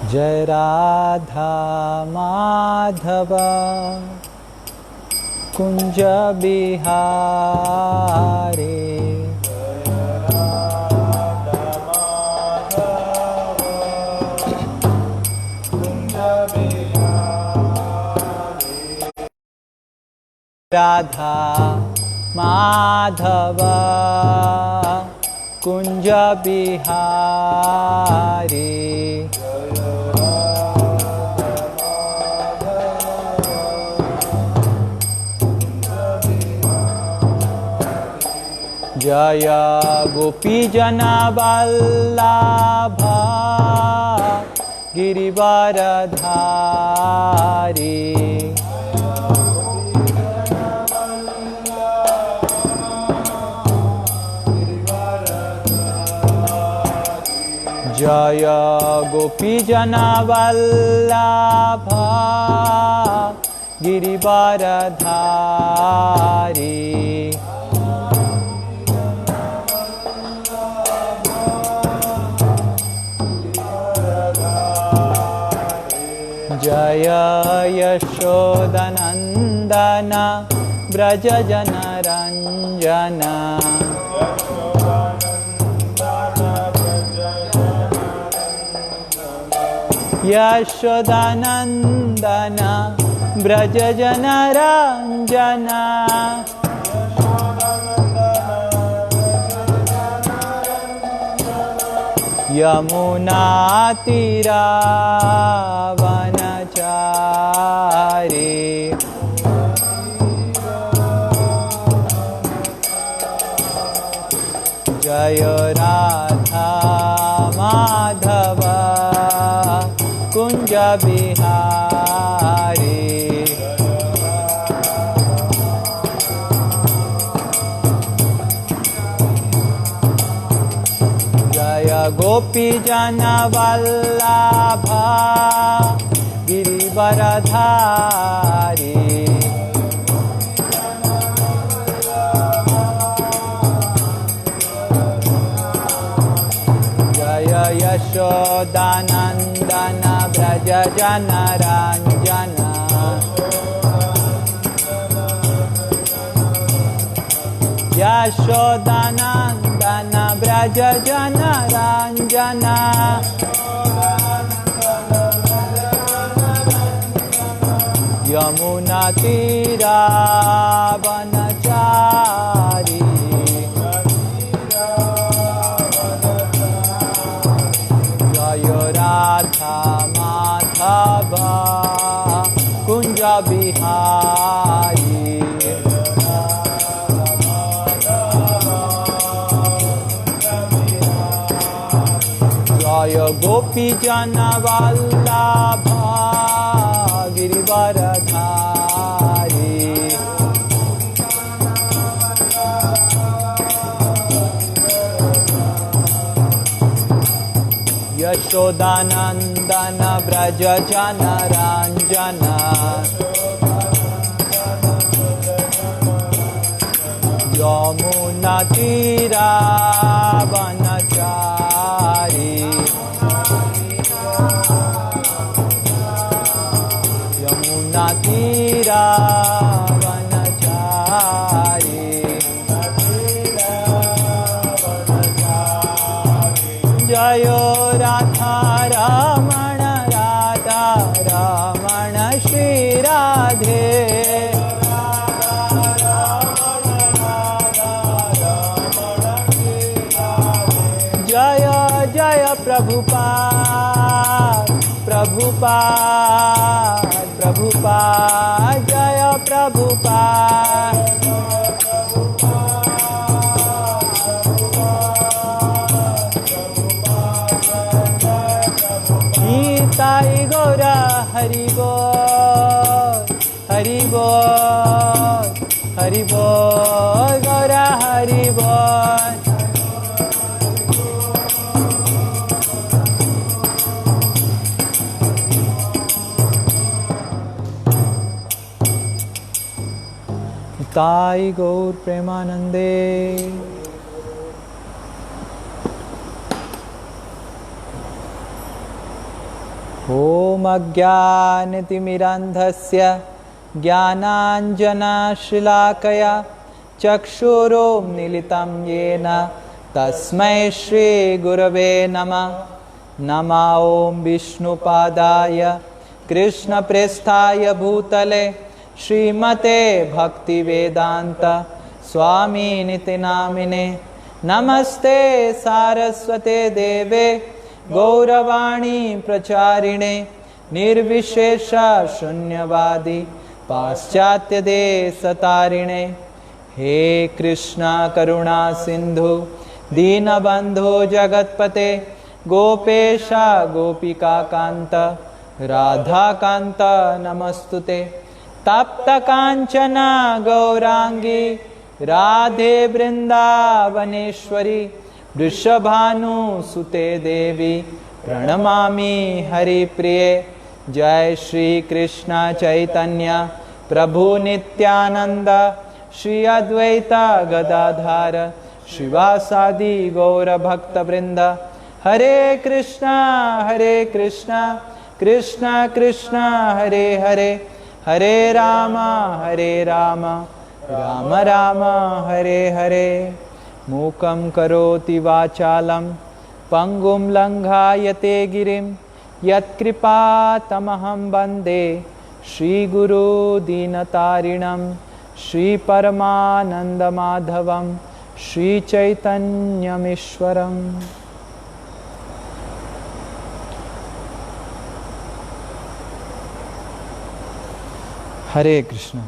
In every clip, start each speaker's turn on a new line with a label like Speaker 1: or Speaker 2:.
Speaker 1: जय राधा माधव कुंज बिहारी। राधा माधव कुंज बिहारी। जय गोपी जन वल्लभ गिरिवरधारी। जय गोपी जन वल्लभ गिरिवरधारी। जय यशोदनंदन व्रज जनरंजन। यशोदानंदन व्रज जनरंजन। यमुना तीरावनचारी। जय राधा माधव कुंज बिहारी। जय गोपी जन वल्लभ गिरिवरधारी। जय यशोदानंदन व्रज जनरंजन। यशोदानंदन व्रज जनरंजन। यमुना तीरावनचारी। जय राधा माधव कुंज बिहारी। जय गोपी जन वल्लभ गिरिवरधारी। यशोदानंदन व्रज जनरंजन। यमुना तीरावनचारी। यमुना तीरावनचारी। जय राधा रमण राधा रमण श्री राधे। जय जय प्रभुपाद प्रभुपाद प्रभुपाद। जय प्रभुपाद। निताई गौरा हरि बोल हरि बोल हरि बोल गौरा हरि बोल। ताई गौर प्रेमानंदे। ॐ अज्ञानतिमिरान्धस्य ज्ञानाञ्जनशलाकया चक्षुरुन्मीलितं येन तस्मै श्रीगुरवे नमः। नमः ॐ विष्णुपादाय कृष्णप्रेष्ठाय भूतले श्रीमते भक्तिवेदान्त स्वामिनिति नामिने। नमस्ते सारस्वते देवे गौरवाणी प्रचारिणे निर्विशेष शून्यवादी पाश्चात्य देशतारिणे। हे कृष्णा करुणा सिंधु दीनबंधु जगतपते गोपेशा गोपिका कांत राधा कांत नमस्तुते। तप्त कांचना गौरांगी राधे वृंदावनेश्वरी वृषभानुसुते देवी प्रणमामि हरिप्रिये। जय श्री कृष्ण चैतन्य प्रभु नित्यानंद श्री अद्वैत गदाधर श्रीवासादि गौर भक्त वृंद। हरे कृष्णा कृष्णा कृष्णा हरे हरे, हरे राम राम राम हरे हरे। मूकं करोति वाचालं पंगुं लंघायते गिरिं यत्कृपातमहं वन्दे श्रीगुरु दीनतारिणं श्रीपरमानन्दमाधवं श्रीचैतन्यमीश्वरम्। हरे कृष्ण।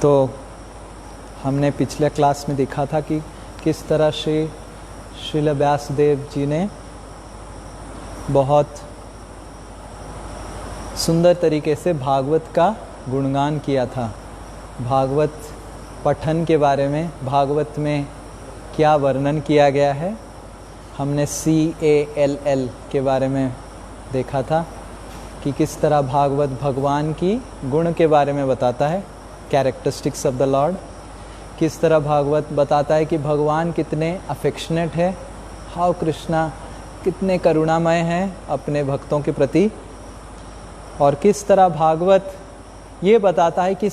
Speaker 1: तो हमने पिछले क्लास में देखा था कि किस तरह श्रील व्यासदेव जी ने बहुत सुंदर तरीके से भागवत का गुणगान किया था। भागवत पठन के बारे में, भागवत में क्या वर्णन किया गया है, हमने CALL के बारे में देखा था कि किस तरह भागवत भगवान की गुण के बारे में बताता है, कैरेक्टरिस्टिक्स ऑफ द लॉर्ड। किस तरह भागवत बताता है कि भगवान कितने अफेक्शनेट है, हाउ कृष्णा कितने करुणामय हैं अपने भक्तों के प्रति। और किस तरह भागवत ये बताता है कि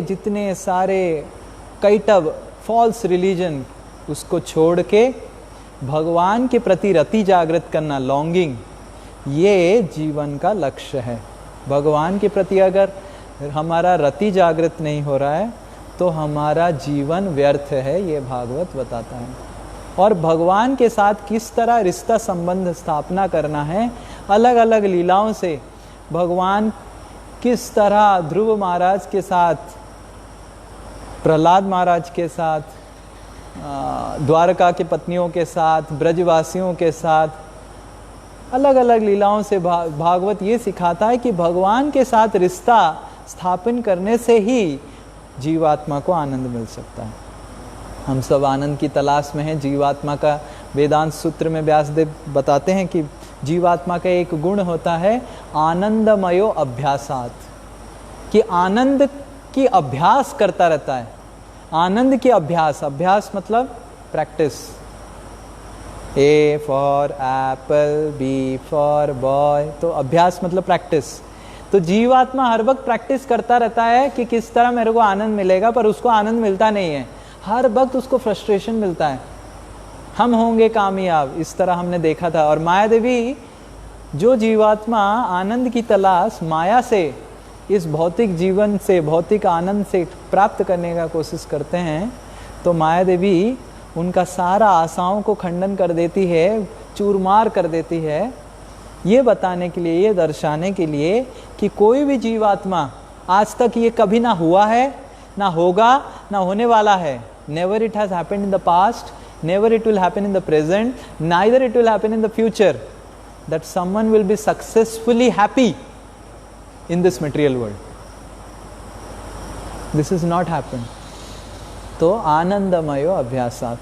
Speaker 1: जितने सारे कैटव फॉल्स रिलीजन उसको छोड़ के भगवान के प्रति रति जागृत करना, लॉन्गिंग, ये जीवन का लक्ष्य है। भगवान के प्रति अगर हमारा रति जागृत नहीं हो रहा है तो हमारा जीवन व्यर्थ है, ये भागवत बताता है। और भगवान के साथ किस तरह रिश्ता संबंध स्थापना करना है, अलग अलग लीलाओं से भगवान किस तरह ध्रुव महाराज के साथ, प्रहलाद महाराज के साथ, द्वारका के पत्नियों के साथ, ब्रजवासियों के साथ अलग अलग लीलाओं से भागवत ये सिखाता है कि भगवान के साथ रिश्ता स्थापन करने से ही जीवात्मा को आनंद मिल सकता है। हम सब आनंद की तलाश में हैं। जीवात्मा का वेदांत सूत्र में व्यासदेव बताते हैं कि जीवात्मा का एक गुण होता है आनंदमयो अभ्यासात, कि आनंद की अभ्यास करता रहता है। आनंद की अभ्यास मतलब practice. A for Apple, B for boy, तो अभ्यास मतलब प्रैक्टिस। तो जीवात्मा हर वक्त प्रैक्टिस करता रहता है कि किस तरह मेरे को आनंद मिलेगा, पर उसको आनंद मिलता नहीं है। हर वक्त उसको फ्रस्ट्रेशन मिलता है, हम होंगे कामयाब, इस तरह हमने देखा था। और माया देवी, जो जीवात्मा आनंद की तलाश माया से, इस भौतिक जीवन से, भौतिक आनंद से प्राप्त करने का कोशिश करते हैं, तो माया देवी उनका सारा आशाओं को खंडन कर देती है, चूरमार कर देती है, ये बताने के लिए, ये दर्शाने के लिए कि कोई भी जीवात्मा आज तक ये कभी ना हुआ है, ना होगा, ना होने वाला है। Never it has happened in the past, never it will happen in the present, neither it will happen in the future, that someone will be successfully happy in this material world. This is not happened. तो आनंदमयो अभ्यासात।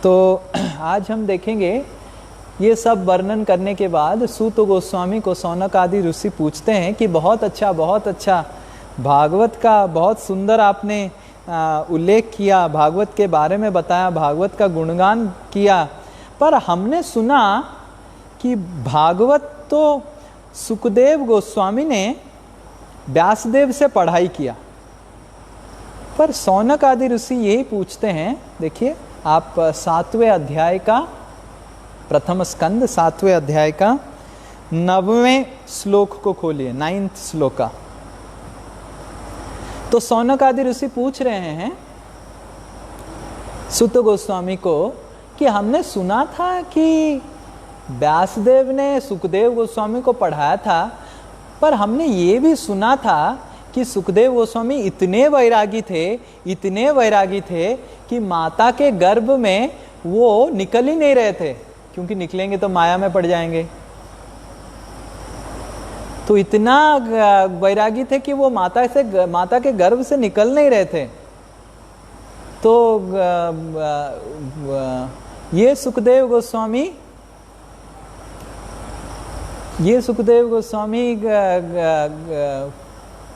Speaker 1: तो आज हम देखेंगे, ये सब वर्णन करने के बाद सूत गोस्वामी को सौनक आदि ऋषि पूछते हैं कि बहुत अच्छा भागवत का बहुत सुंदर आपने उल्लेख किया, भागवत के बारे में बताया, भागवत का गुणगान किया, पर हमने सुना कि भागवत तो सुखदेव गोस्वामी ने व्यासदेव से पढ़ाई किया। पर सौनक आदि ऋषि यही पूछते हैं, देखिए आप 7वें अध्याय का, प्रथम स्कंद 7वें अध्याय का 9वें श्लोक को खोलिए, 9th श्लोका। तो सौनक आदि ऋषि पूछ रहे हैं सुत गोस्वामी को कि हमने सुना था कि व्यासदेव ने सुखदेव गोस्वामी को पढ़ाया था, पर हमने ये भी सुना था कि सुखदेव गोस्वामी इतने वैरागी थे कि माता के गर्भ में वो निकल ही नहीं रहे थे, क्योंकि निकलेंगे तो माया में पड़ जाएंगे। तो इतना वैरागी थे कि वो माता के गर्भ से निकल नहीं रहे थे। तो ये सुखदेव गोस्वामी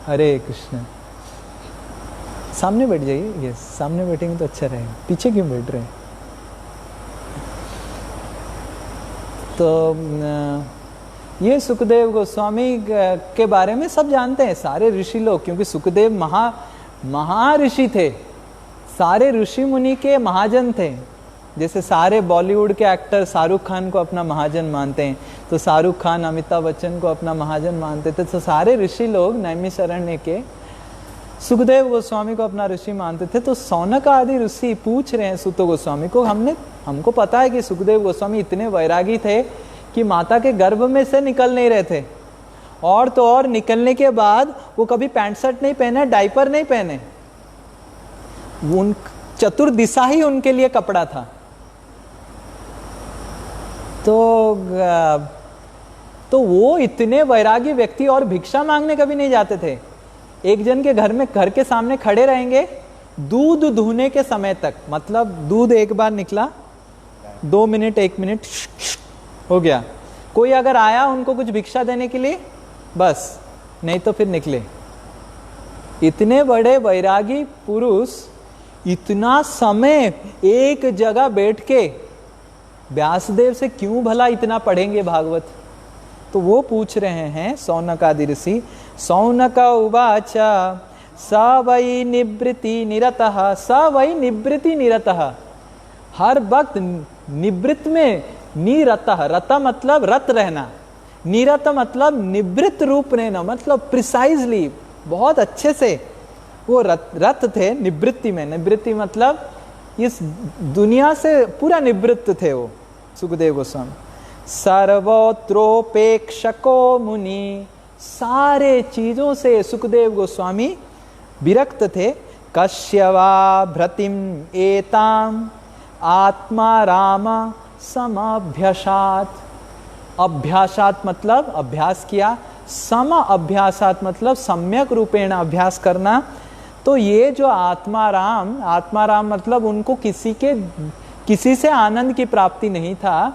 Speaker 1: हरे कृष्ण, सामने बैठ जाइए। ये सामने बैठेंगे तो अच्छा रहेगा, पीछे क्यों बैठ रहे हैं? तो ये सुखदेव गोस्वामी के बारे में सब जानते हैं सारे ऋषि लोग, क्योंकि सुखदेव महाऋषि थे, सारे ऋषि मुनि के महाजन थे। जैसे सारे बॉलीवुड के एक्टर शाहरुख खान को अपना महाजन मानते हैं, तो शाहरुख खान अमिताभ बच्चन को अपना महाजन मानते थे। तो सारे ऋषि लोग नैमिषारण्य के सुखदेव गोस्वामी को अपना ऋषि मानते थे। तो सौनक आदि ऋषि पूछ रहे हैं सुत गोस्वामी को, हमको पता है कि सुखदेव गोस्वामी इतने वैरागी थे कि माता के गर्भ में से निकल नहीं रहे थे, और तो और निकलने के बाद वो कभी पैंट शर्ट नहीं पहने, डायपर नहीं पहने, उन चतुर्दिशा ही उनके लिए कपड़ा था। तो वो इतने वैरागी व्यक्ति और भिक्षा मांगने कभी नहीं जाते थे। एक जन के घर में, घर के सामने खड़े रहेंगे दूध दुहने के समय तक, मतलब दूध एक बार निकला, 2 मिनट 1 मिनट हो गया, कोई अगर आया उनको कुछ भिक्षा देने के लिए, बस, नहीं तो फिर निकले। इतने बड़े वैरागी पुरुष इतना समय एक जगह बैठ के व्यासदेव से क्यों भला इतना पढ़ेंगे भागवत? तो वो पूछ रहे हैं सौनक आदि ऋषि। सौनक उवाच स वै निवृत्ति निरतः, हर वक्त निवृत्त में, निरतः, रता मतलब रत रहना, निरत मतलब निवृत्त रूप रहना, मतलब प्रिसाइजली, बहुत अच्छे से वो रत थे निवृत्ति में। निवृत्ति मतलब इस दुनिया से पूरा निवृत्त थे वो सुखदेव गोस्वामी। सर्वत्रोपेक्षको मुनि, सारे चीजों से सुखदेव गोस्वामी विरक्त थे। कश्यवा भ्रतिम एताम आत्मा राम समभ्यसात, अभ्यासात मतलब अभ्यास किया, सम अभ्यासात मतलब सम्यक रूपेण अभ्यास करना। तो ये जो आत्मा राम मतलब उनको किसी से आनंद की प्राप्ति नहीं था।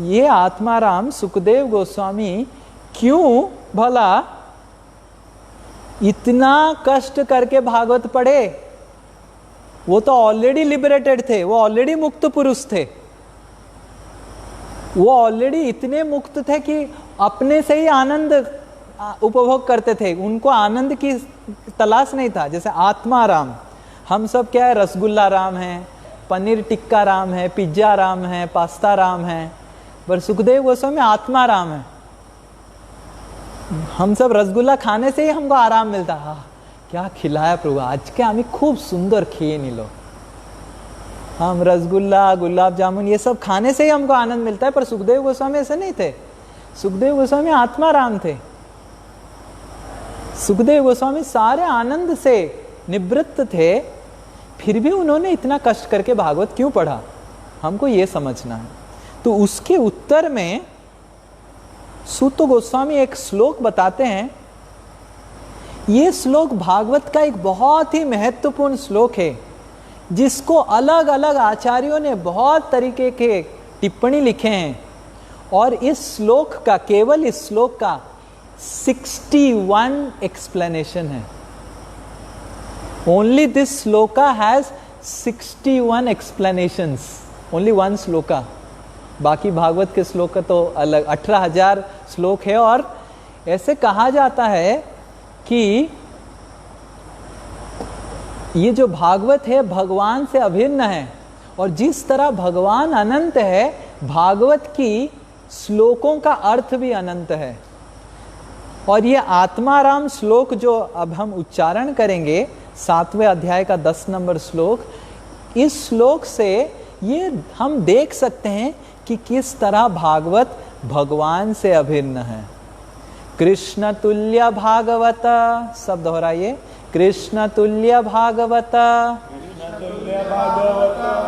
Speaker 1: ये आत्मा राम सुखदेव गोस्वामी क्यों भला इतना कष्ट करके भागवत पढ़े? वो तो ऑलरेडी लिबरेटेड थे, वो ऑलरेडी मुक्त पुरुष थे, वो ऑलरेडी इतने मुक्त थे कि अपने से ही आनंद उपभोग करते थे, उनको आनंद की तलाश नहीं था। जैसे आत्मा राम, हम सब क्या है, रसगुल्ला राम है, पनीर टिक्का राम है, पिज्जा राम है, पास्ता राम है, पर सुखदेव गोस्वामी आत्मा राम है। हम सब रसगुल्ला खाने से ही हमको आराम मिलता, हाँ क्या खिलाया प्रभु, आज के आम्ही खूब सुंदर खेये निलो। हम रसगुल्ला, गुलाब जामुन ये सब खाने से ही हमको आनंद मिलता है, पर सुखदेव गोस्वामी ऐसे नहीं थे। सुखदेव गोस्वामी आत्मा राम थे। सुखदेव गोस्वामी सारे आनंद से निवृत्त थे, फिर भी उन्होंने इतना कष्ट करके भागवत क्यों पढ़ा, हमको ये समझना है। तो उसके उत्तर में सूत गोस्वामी एक श्लोक बताते हैं। ये श्लोक भागवत का एक बहुत ही महत्वपूर्ण श्लोक है, जिसको अलग अलग आचार्यों ने बहुत तरीके के टिप्पणी लिखे हैं, और इस श्लोक का, केवल इस श्लोक का 61 एक्सप्लेनेशन है। Only this sloka has 61 explanations. Only one sloka. बाकी भागवत के श्लोक का तो अलग 18,000 श्लोक है। और ऐसे कहा जाता है कि ये जो भागवत है भगवान से अभिन्न है, और जिस तरह भगवान अनंत है, भागवत की श्लोकों का अर्थ भी अनंत है। और ये आत्माराम श्लोक जो अब हम उच्चारण करेंगे, 7वें अध्याय का 10 नंबर श्लोक, इस श्लोक से ये हम देख सकते हैं कि किस तरह भागवत भगवान से अभिन्न है। कृष्ण तुल्य भागवत, सब दोहराइए, कृष्ण तुल्य भागवत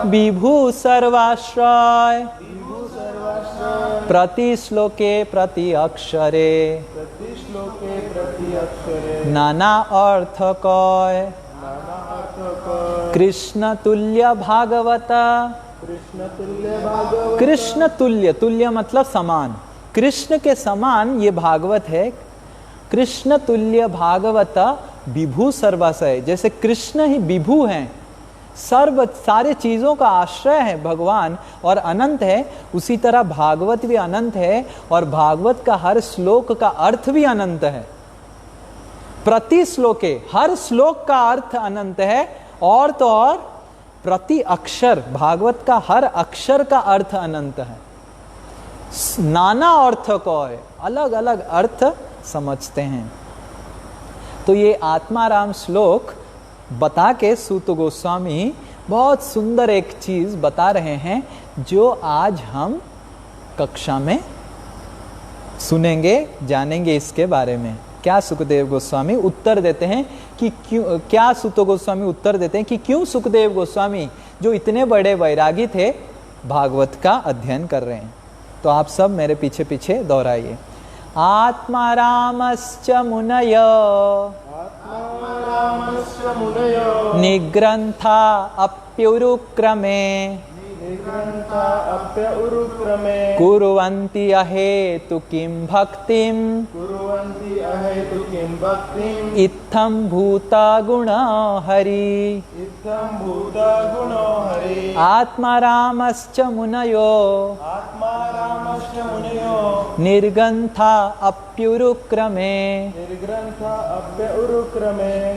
Speaker 1: विभु सर्वाश्रय प्रति श्लोके प्रति अक्षरे नाना अर्थ कय। कृष्ण तुल्य भागवत, कृष्ण तुल्य, तुल्य मतलब समान, कृष्ण के समान ये भागवत है। कृष्ण तुल्य भागवत विभु सर्वाश्रय, जैसे कृष्ण ही विभु हैं, सर्व सारे चीज़ों का आश्रय है भगवान और अनंत है, उसी तरह भागवत भी अनंत है और भागवत का हर श्लोक का अर्थ भी अनंत है। प्रति श्लोके, हर श्लोक का अर्थ अनंत है, और तो और प्रति अक्षर, भागवत का हर अक्षर का अर्थ अनंत है। नाना अर्थ को है, अलग अलग अर्थ समझते हैं। तो ये आत्माराम श्लोक बता के सूत गोस्वामी बहुत सुंदर एक चीज बता रहे हैं, जो आज हम कक्षा में सुनेंगे, जानेंगे इसके बारे में। क्या सुखदेव गोस्वामी उत्तर देते हैं कि क्यों, क्या सूत गोस्वामी उत्तर देते हैं कि क्यों सुखदेव गोस्वामी जो इतने बड़े वैरागी थे भागवत का अध्ययन कर रहे हैं। तो आप सब मेरे पीछे पीछे दोहराइए। आत्मारामश्च मुनयो निग्रंथा अप्युरुक्रमे कुर्वन्ति अहेतु किं भक्तिं इत्थं भूता गुणो हरि। आत्मारामश्च मुनयो निर्ग्रंथा अप्युरुक्रमे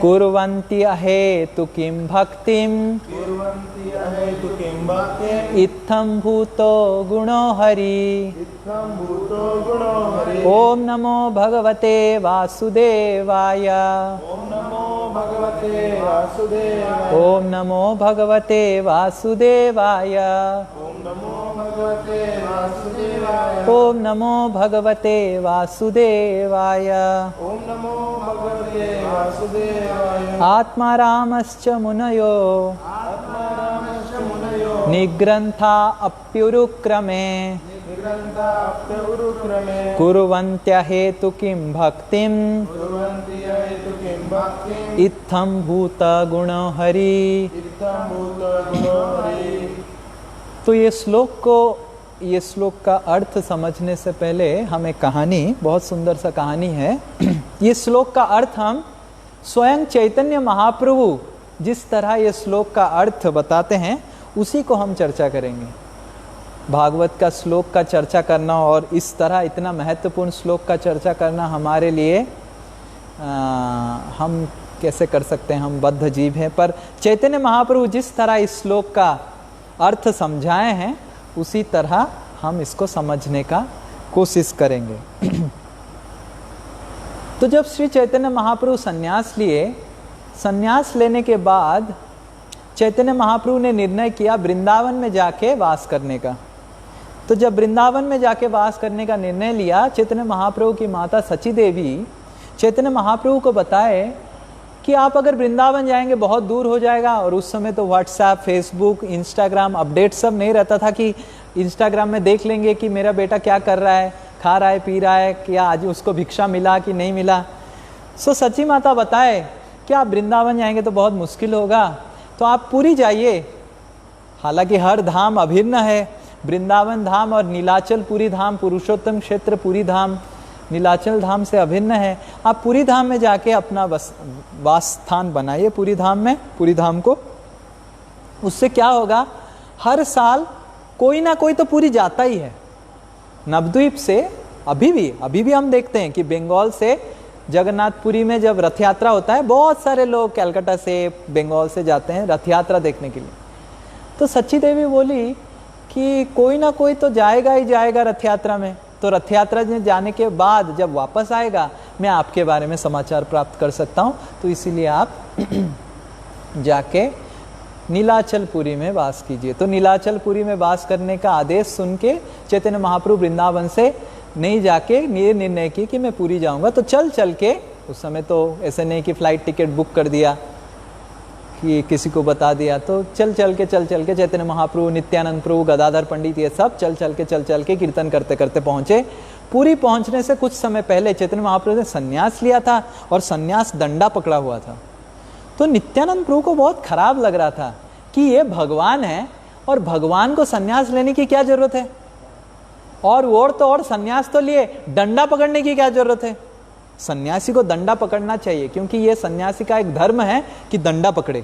Speaker 1: कुर्वन्ति अहेतु किं भक्तिं इत्थं भूतो गुणो हरि। ओम नमो भगवते वासुदेवाय। ओम नमो भगवते वासुदेवाय। ओम नमो भगवते वासुदेवाय। ओम नमो भगवते वासुदेवाय। ओम नमो भगवते वासुदेवाय। ओम नमो भगवते वासुदेवाय। आत्मारामश्च मुनयो निग्रंथा अप्युरुक्रमे कुर्वन्त्यहेतु किं भक्तिं इत्थं भूत गुणो हरि। तो ये श्लोक का अर्थ समझने से पहले हम एक कहानी, बहुत सुंदर सा कहानी है। ये श्लोक का अर्थ हम स्वयं चैतन्य महाप्रभु जिस तरह ये श्लोक का अर्थ बताते हैं उसी को हम चर्चा करेंगे। भागवत का श्लोक का चर्चा करना और इस तरह इतना महत्वपूर्ण श्लोक का चर्चा करना हमारे लिए हम कैसे कर सकते हैं, हम बद्ध जीव हैं। पर चैतन्य महाप्रभु जिस तरह इस श्लोक का अर्थ समझाए हैं उसी तरह हम इसको समझने का कोशिश करेंगे। तो जब श्री चैतन्य महाप्रभु संन्यास लिए, संन्यास लेने के बाद चैतन्य महाप्रभु ने निर्णय किया वृंदावन में जाके वास करने का। तो जब वृंदावन में जाके वास करने का निर्णय लिया, चैतन्य महाप्रभु की माता सची देवी चैतन्य महाप्रभु को बताए कि आप अगर वृंदावन जाएंगे बहुत दूर हो जाएगा। और उस समय तो व्हाट्सएप, फेसबुक, इंस्टाग्राम अपडेट सब नहीं रहता था कि इंस्टाग्राम में देख लेंगे कि मेरा बेटा क्या कर रहा है, खा रहा है, पी रहा है, क्या आज उसको भिक्षा मिला कि नहीं मिला। सो सची माता बताए कि आप वृंदावन जाएंगे तो बहुत मुश्किल होगा, तो आप पुरी जाइए। हालांकि हर धाम अभिन्न है, वृंदावन धाम और नीलाचल पुरी धाम, पुरुषोत्तम क्षेत्र पुरी धाम नीलाचल धाम से अभिन्न है। आप पुरी धाम में जाके अपना वास स्थान बनाइए पुरी धाम में, पुरी धाम को। उससे क्या होगा, हर साल कोई ना कोई तो पुरी जाता ही है। नवद्वीप से अभी भी हम देखते हैं कि बंगाल से जगन्नाथपुरी में जब रथ यात्रा होता है, बहुत सारे लोग कलकत्ता से, बंगाल से जाते हैं रथ यात्रा देखने के लिए। तो सच्ची देवी बोली कि कोई ना कोई तो जाएगा ही जाएगा रथ यात्रा में, तो रथ यात्रा में जाने के बाद जब वापस आएगा मैं आपके बारे में समाचार प्राप्त कर सकता हूँ, तो इसीलिए आप जाके नीलाचलपुरी में वास कीजिए। तो नीलाचलपुरी में वास करने का आदेश सुन के चैतन्य महाप्रभु वृंदावन से नहीं जाके ये निर्णय किया कि मैं पुरी जाऊंगा। तो चल के, उस समय तो ऐसे नहीं कि फ्लाइट टिकट बुक कर दिया कि किसी को बता दिया, तो चल के चैतन्य महाप्रभु, नित्यानंद प्रभु, गदाधर पंडित, ये सब चल के कीर्तन करते करते पहुंचे। पूरी पहुंचने से कुछ समय पहले चैतन्य महाप्रभु ने संन्यास लिया था और संन्यास दंडा पकड़ा हुआ था। तो नित्यानंद प्रभु को बहुत खराब लग रहा था कि ये भगवान है और भगवान को संन्यास लेने की क्या जरूरत है, और संन्यास तो लिए, डंडा पकड़ने की क्या जरूरत है। सन्यासी को दंडा पकड़ना चाहिए, क्योंकि ये सन्यासी का एक धर्म है कि दंडा पकड़े।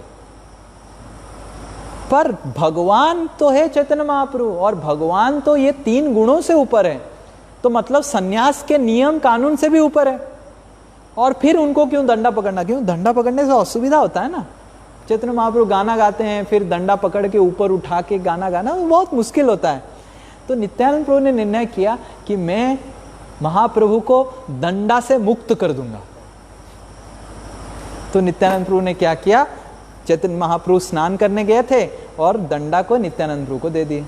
Speaker 1: पर भगवान तो है चैतन्य महाप्रभु, और भगवान तो ये 3 गुणों से ऊपर है, तो मतलब सन्यास के नियम कानून से भी ऊपर है। और फिर उनको क्यों दंडा पकड़ना? क्यों? दंडा पकड़ने से असुविधा होता है ना। चैतन्य महाप्रभु गाना गाते हैं, फिर दंडा पकड़ के ऊपर उठा के गाना गाना बहुत मुश्किल होता है। तो नित्यानंद प्रभु ने निर्णय किया कि मैं महाप्रभु को दंडा से मुक्त कर दूंगा। तो नित्यानंद प्रभु ने क्या किया, चैतन्य महाप्रभु स्नान करने गए थे और दंडा को नित्यानंद प्रभु को दे दिए,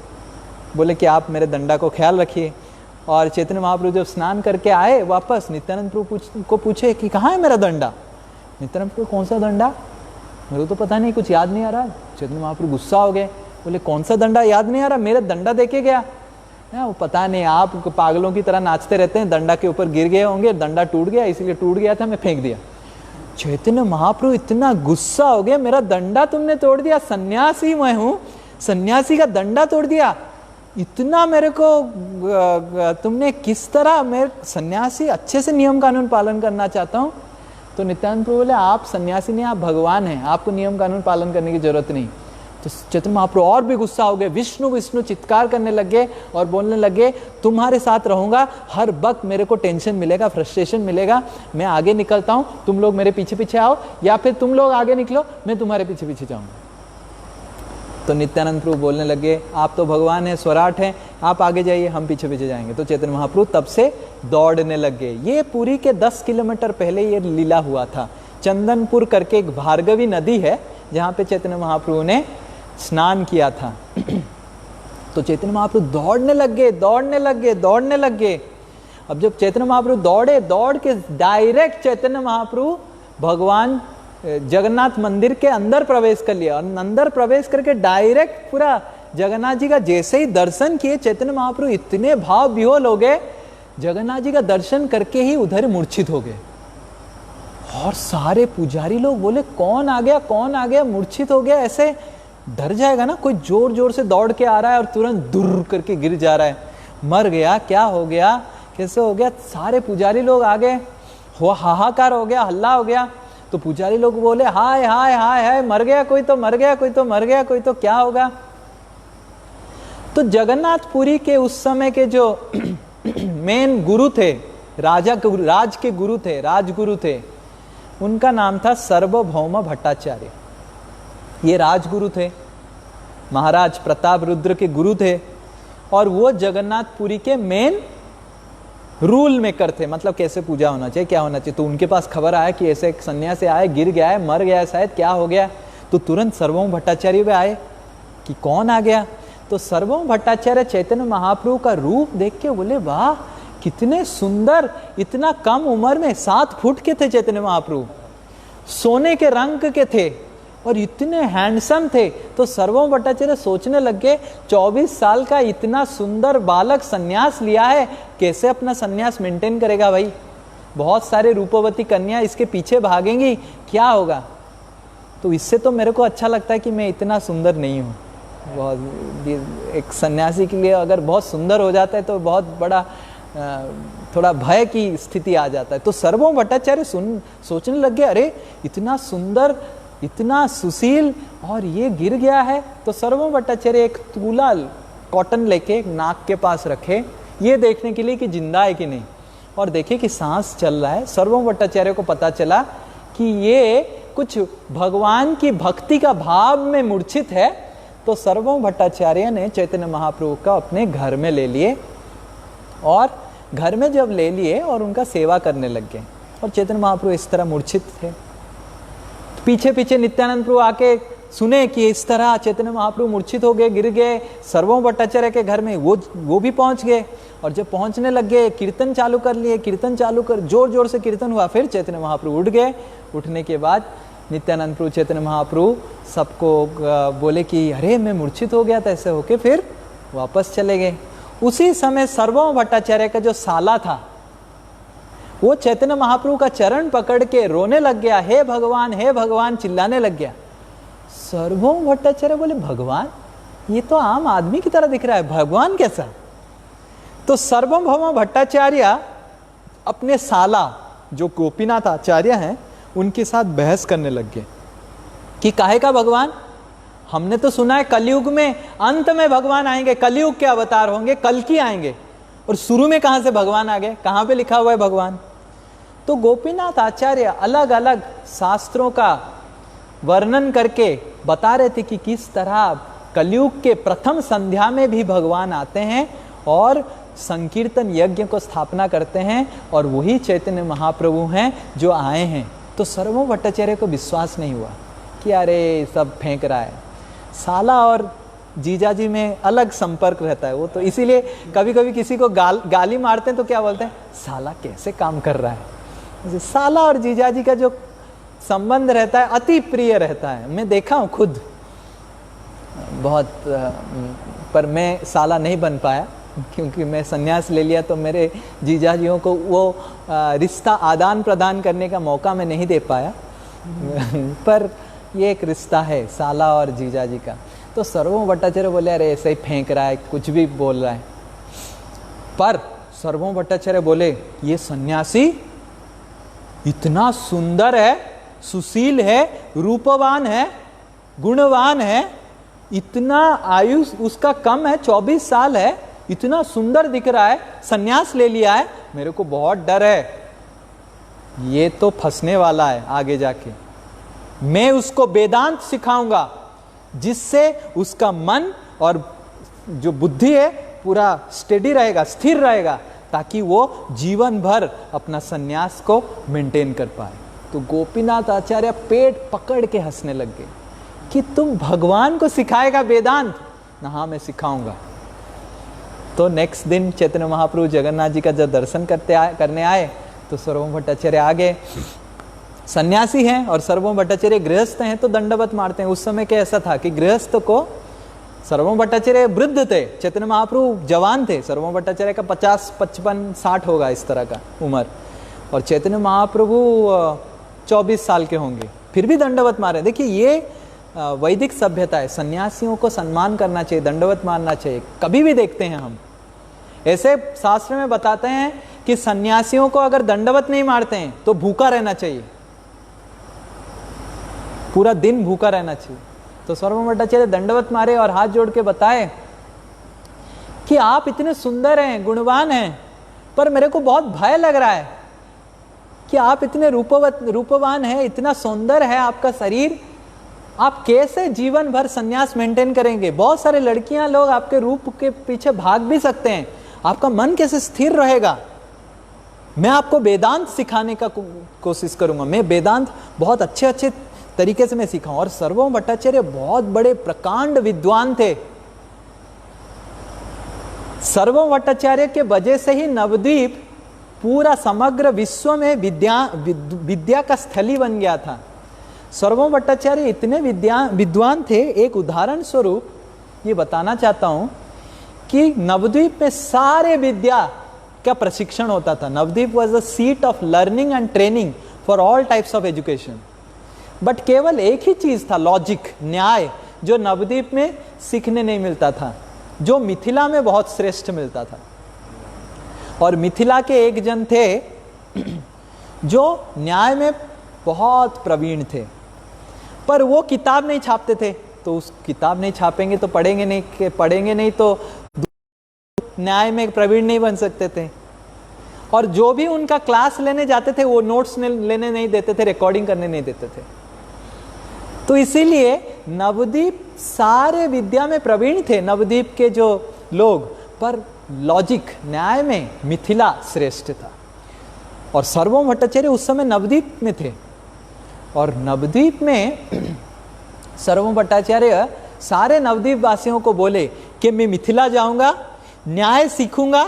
Speaker 1: बोले कि आप मेरे दंडा को ख्याल रखिए। और चैतन्य महाप्रभु जब स्नान करके आए वापस, नित्यानंद प्रभु को पूछे कि कहाँ है मेरा दंडा। नित्यानंद प्रभु, कौन सा दंडा, मेरे को तो पता नहीं, कुछ याद नहीं आ रहा। चैतन्य महाप्रभु गुस्सा हो गए, बोले कौन सा दंडा याद नहीं आ रहा, मेरा दंडा देके गया। वो पता नहीं, आप पागलों की तरह नाचते रहते हैं, दंडा के ऊपर गिर गए होंगे, दंडा टूट गया, इसलिए टूट गया था, मैं फेंक दिया। चैतन्य महाप्रभु इतना गुस्सा हो गया, मेरा दंडा तुमने तोड़ दिया, सन्यासी मैं हूं, सन्यासी का दंडा तोड़ दिया, इतना मेरे को तुमने किस तरह, मैं सन्यासी अच्छे से नियम कानून पालन करना चाहता हूं। तो नित्यानंद प्रभु बोले आप सन्यासी नहीं, आप भगवान हैं, आपको नियम कानून पालन करने की जरूरत नहीं। तो चैतन्य महाप्रभु और भी गुस्सा हो गए, विष्णु विष्णु चित्कार करने लगे और बोलने लगे तुम्हारे साथ रहूंगा, हर वक्त मेरे को टेंशन मिलेगा, फ्रस्ट्रेशन मिलेगा, मैं आगे निकलता हूं, तुम लोग मेरे पीछे पीछे आओ, या फिर तुम लोग आगे निकलो, मैं तुम्हारे पीछे पीछे जाऊंगा। तो नित्यानंद प्रभु बोलने लगे आप तो भगवान हैं, स्वराट हैं, आप आगे जाइए, हम पीछे पीछे जाएंगे। तो चैतन्य महाप्रभु तब से दौड़ने लग गए। ये पुरी के 10 किलोमीटर पहले ये लीला हुआ था। चंदनपुर करके एक भार्गवी नदी है जहाँ पे चैतन्य महाप्रभु ने स्नान किया था। तो चैतन्य महाप्रभु दौड़ने लग गए। अब जब चैतन्य महाप्रभु दौड़ के डायरेक्ट चैतन्य महाप्रभु भगवान जगन्नाथ मंदिर के अंदर प्रवेश कर लिया, और अंदर प्रवेश करके डायरेक्ट पूरा जगन्नाथ जी का जैसे ही दर्शन किए, चैतन्य महाप्रभु इतने भाव विह्वल हो गए, जगन्नाथ जी का दर्शन करके ही उधर मूर्छित हो गए। और सारे पुजारी लोग बोले कौन आ गया, मूर्छित हो गया, ऐसे डर जाएगा ना, कोई जोर जोर से दौड़ के आ रहा है और तुरंत दुर करके गिर जा रहा है, मर गया, क्या हो गया, कैसे हो गया। सारे पुजारी लोग आ गए, हाहाकार हो गया, हल्ला हो गया। तो पुजारी लोग बोले हाय हाय हाय हाय, मर गया कोई तो क्या होगा। तो जगन्नाथपुरी के उस समय के जो मेन गुरु थे, राजगुरु थे, उनका नाम था सार्वभौम भट्टाचार्य। ये राजगुरु थे, महाराज प्रताप रुद्र के गुरु थे, और वो जगन्नाथपुरी के मेन रूल मेकर थे, मतलब कैसे पूजा होना चाहिए, क्या होना चाहिए। तो उनके पास खबर आया कि ऐसे एक सन्यासी आए, गिर गया है, मर गया है शायद, क्या हो गया। तो तुरंत सार्वभौम भट्टाचार्य भी आए कि कौन आ गया। तो सार्वभौम भट्टाचार्य चैतन्य महाप्रभु का रूप देख के बोले वाह कितने सुंदर, इतना कम उम्र में 7 फुट के थे चैतन्य महाप्रभु, सोने के रंग के थे और इतने हैंडसम थे। तो सार्वभौम भट्टाचार्य सोचने लग गए 24 साल का इतना सुंदर बालक सन्यास लिया है, कैसे अपना सन्यास मेंटेन करेगा भाई, बहुत सारे रूपवती कन्या इसके पीछे भागेंगी, क्या होगा। तो इससे तो मेरे को अच्छा लगता है कि मैं इतना सुंदर नहीं हूँ। बहुत एक सन्यासी के लिए अगर बहुत सुंदर हो जाता है तो बहुत बड़ा थोड़ा भय की स्थिति आ जाता है। तो सार्वभौम भट्टाचार्य सोचने लग गए अरे इतना सुंदर, इतना सुशील और ये गिर गया है। तो सार्वभौम भट्टाचार्य एक कॉटन लेके नाक के पास रखे, ये देखने के लिए कि जिंदा है कि नहीं, और देखे कि सांस चल रहा है। सर्वभौम भट्टाचार्य को पता चला कि ये कुछ भगवान की भक्ति का भाव में मूर्छित है। तो सर्वभौम भट्टाचार्य ने चैतन्य महाप्रभु का अपने घर में ले लिए, और घर में जब ले लिए और उनका सेवा करने लग गए, और चैतन्य महाप्रभु इस तरह मूर्छित थे। पीछे पीछे नित्यानंद प्रभु आके सुने कि इस तरह चैतन्य महाप्रभु मूर्छित हो गए, गिर गए। सर्वभौम भट्टाचार्य के घर में वो भी पहुंच गए, और जब पहुंचने लग गए कीर्तन चालू कर लिए, कीर्तन चालू कर जोर जोर से कीर्तन हुआ। फिर चैतन्य महाप्रभु उठ गए। उठने के बाद नित्यानंद प्रभु चैतन्य महाप्रभु सबको बोले कि अरे मैं मूर्छित हो गया था, ऐसे होके फिर वापस चले गए। उसी समय सर्वभौम भट्टाचार्य का जो साला था वो चैतन्य महाप्रभु का चरण पकड़ के रोने लग गया, हे भगवान चिल्लाने लग गया। सर्वभौम भट्टाचार्य बोले भगवान, ये तो आम आदमी की तरह दिख रहा है, भगवान कैसा? तो सर्वभौम भट्टाचार्य अपने साला जो गोपीनाथ आचार्य हैं उनके साथ बहस करने लग गए कि काहे का भगवान? हमने तो सुना है कलयुग में अंत में भगवान आएंगे, कलयुग के अवतार होंगे, कल की आएंगे, और शुरू में कहां से भगवान आ गए? कहां पे लिखा हुआ है भगवान? तो गोपीनाथ आचार्य अलग अलग शास्त्रों का वर्णन करके बता रहे थे कि किस तरह कलयुग के प्रथम संध्या में भी भगवान आते हैं और संकीर्तन यज्ञ को स्थापना करते हैं, और वही चैतन्य महाप्रभु हैं जो आए हैं। तो सर्वभौम भट्टाचार्य को विश्वास नहीं हुआ कि अरे सब फेंक रहा है। साला और जीजाजी में अलग संपर्क रहता है वो, तो इसीलिए कभी कभी किसी को गाली मारते हैं तो क्या बोलते हैं? साला कैसे काम कर रहा है। साला और जीजाजी का जो संबंध रहता है अति प्रिय रहता है। मैं देखा हूँ खुद बहुत, पर मैं साला नहीं बन पाया क्योंकि मैं संन्यास ले लिया, तो मेरे जीजाजियों को वो रिश्ता आदान प्रदान करने का मौका मैं नहीं दे पाया। पर ये एक रिश्ता है साला और जीजाजी का। तो सर्वभौम भट्टाचार्य बोले अरे ऐसे ही फेंक रहा है, कुछ भी बोल रहा है। पर सर्वभौम भट्टाचार्य बोले ये सन्यासी इतना सुंदर है, सुशील है, रूपवान है, गुणवान है, इतना आयु उसका कम है, 24 साल है, इतना सुंदर दिख रहा है, सन्यास ले लिया है, मेरे को बहुत डर है, ये तो फंसने वाला है आगे जाके। मैं उसको वेदांत सिखाऊंगा जिससे उसका मन और जो बुद्धि है पूरा स्टेडी रहेगा, स्थिर रहेगा, ताकि वो जीवन भर अपना सन्यास को मेंटेन कर पाए। तो गोपीनाथ आचार्य पेट पकड़ के हंसने लग गए कि तुम भगवान को सिखाएगा वेदांत? ना, हाँ मैं सिखाऊंगा। तो नेक्स्ट दिन चैतन्य महाप्रभु जगन्नाथ जी का जब दर्शन करने आए तो सर्वभौम भट्टाचार्य आ गए। सन्यासी हैं और सर्वभौम भट्टाचार्य गृहस्थ हैं, तो दंडवत मारते हैं। उस समय क्या ऐसा था कि गृहस्थ को, सर्वभौम भट्टाचार्य वृद्ध थे, चैतन्य महाप्रभु जवान थे, सर्वभौम भट्टाचार्य का 50, 55, 60 होगा इस तरह का उम्र, और चैतन्य महाप्रभु 24 साल के होंगे, फिर भी दंडवत मारे। देखिए ये वैदिक सभ्यता है, सन्यासियों को सम्मान करना चाहिए, दंडवत मारना चाहिए। कभी भी देखते हैं हम ऐसे शास्त्र में बताते हैं कि सन्यासियों को अगर दंडवत नहीं मारते हैं तो भूखा रहना चाहिए, पूरा दिन भूखा रहना चाहिए। तो सर्वभौम भट्टाचार्य दंडवत मारे और हाथ जोड़ के बताए कि आप इतने सुंदर हैं, गुणवान हैं, पर मेरे को बहुत भय लग रहा है कि आप इतने रूपवान हैं, इतना सुंदर है आपका शरीर, आप कैसे जीवन भर सन्यास मेंटेन करेंगे? बहुत सारे लड़कियां लोग आपके रूप के पीछे भाग भी सकते हैं, आपका मन कैसे स्थिर रहेगा? मैं आपको वेदांत सिखाने का कोशिश करूंगा, मैं वेदांत बहुत अच्छे तरीके से मैं सिखाऊं। और सर्वभौम भट्टाचार्य बहुत बड़े प्रकांड विद्वान थे। सर्वभौम भट्टाचार्य के वजह से ही नवद्वीप पूरा समग्र विश्व में विद्या का स्थली बन गया था। सर्वभौम भट्टाचार्य इतने विद्वान थे। एक उदाहरण स्वरूप ये बताना चाहता हूं कि नवद्वीप में सारे विद्या का प्रशिक्षण होता था। Navadvip was the seat of learning and training for all types of education. But केवल एक ही चीज था, लॉजिक, न्याय, जो नवद्वीप में सीखने नहीं मिलता था, जो मिथिला में बहुत श्रेष्ठ मिलता था। और मिथिला के एक जन थे जो न्याय में बहुत प्रवीण थे, पर वो किताब नहीं छापते थे। तो उस किताब नहीं छापेंगे तो पढ़ेंगे नहीं तो न्याय में प्रवीण नहीं बन सकते थे, और जो भी उनका क्लास लेने जाते थे वो नोट्स लेने नहीं देते थे, रिकॉर्डिंग करने नहीं देते थे। तो इसीलिए नवदीप सारे विद्या में प्रवीण थे, नवदीप के जो लोग, पर लॉजिक न्याय में मिथिला श्रेष्ठ था। और सर्वभौम भट्टाचार्य उस समय नवदीप में थे, और नवदीप में सर्वभौम भट्टाचार्य सारे नवदीप वासियों को बोले कि मैं मिथिला जाऊंगा, न्याय सीखूंगा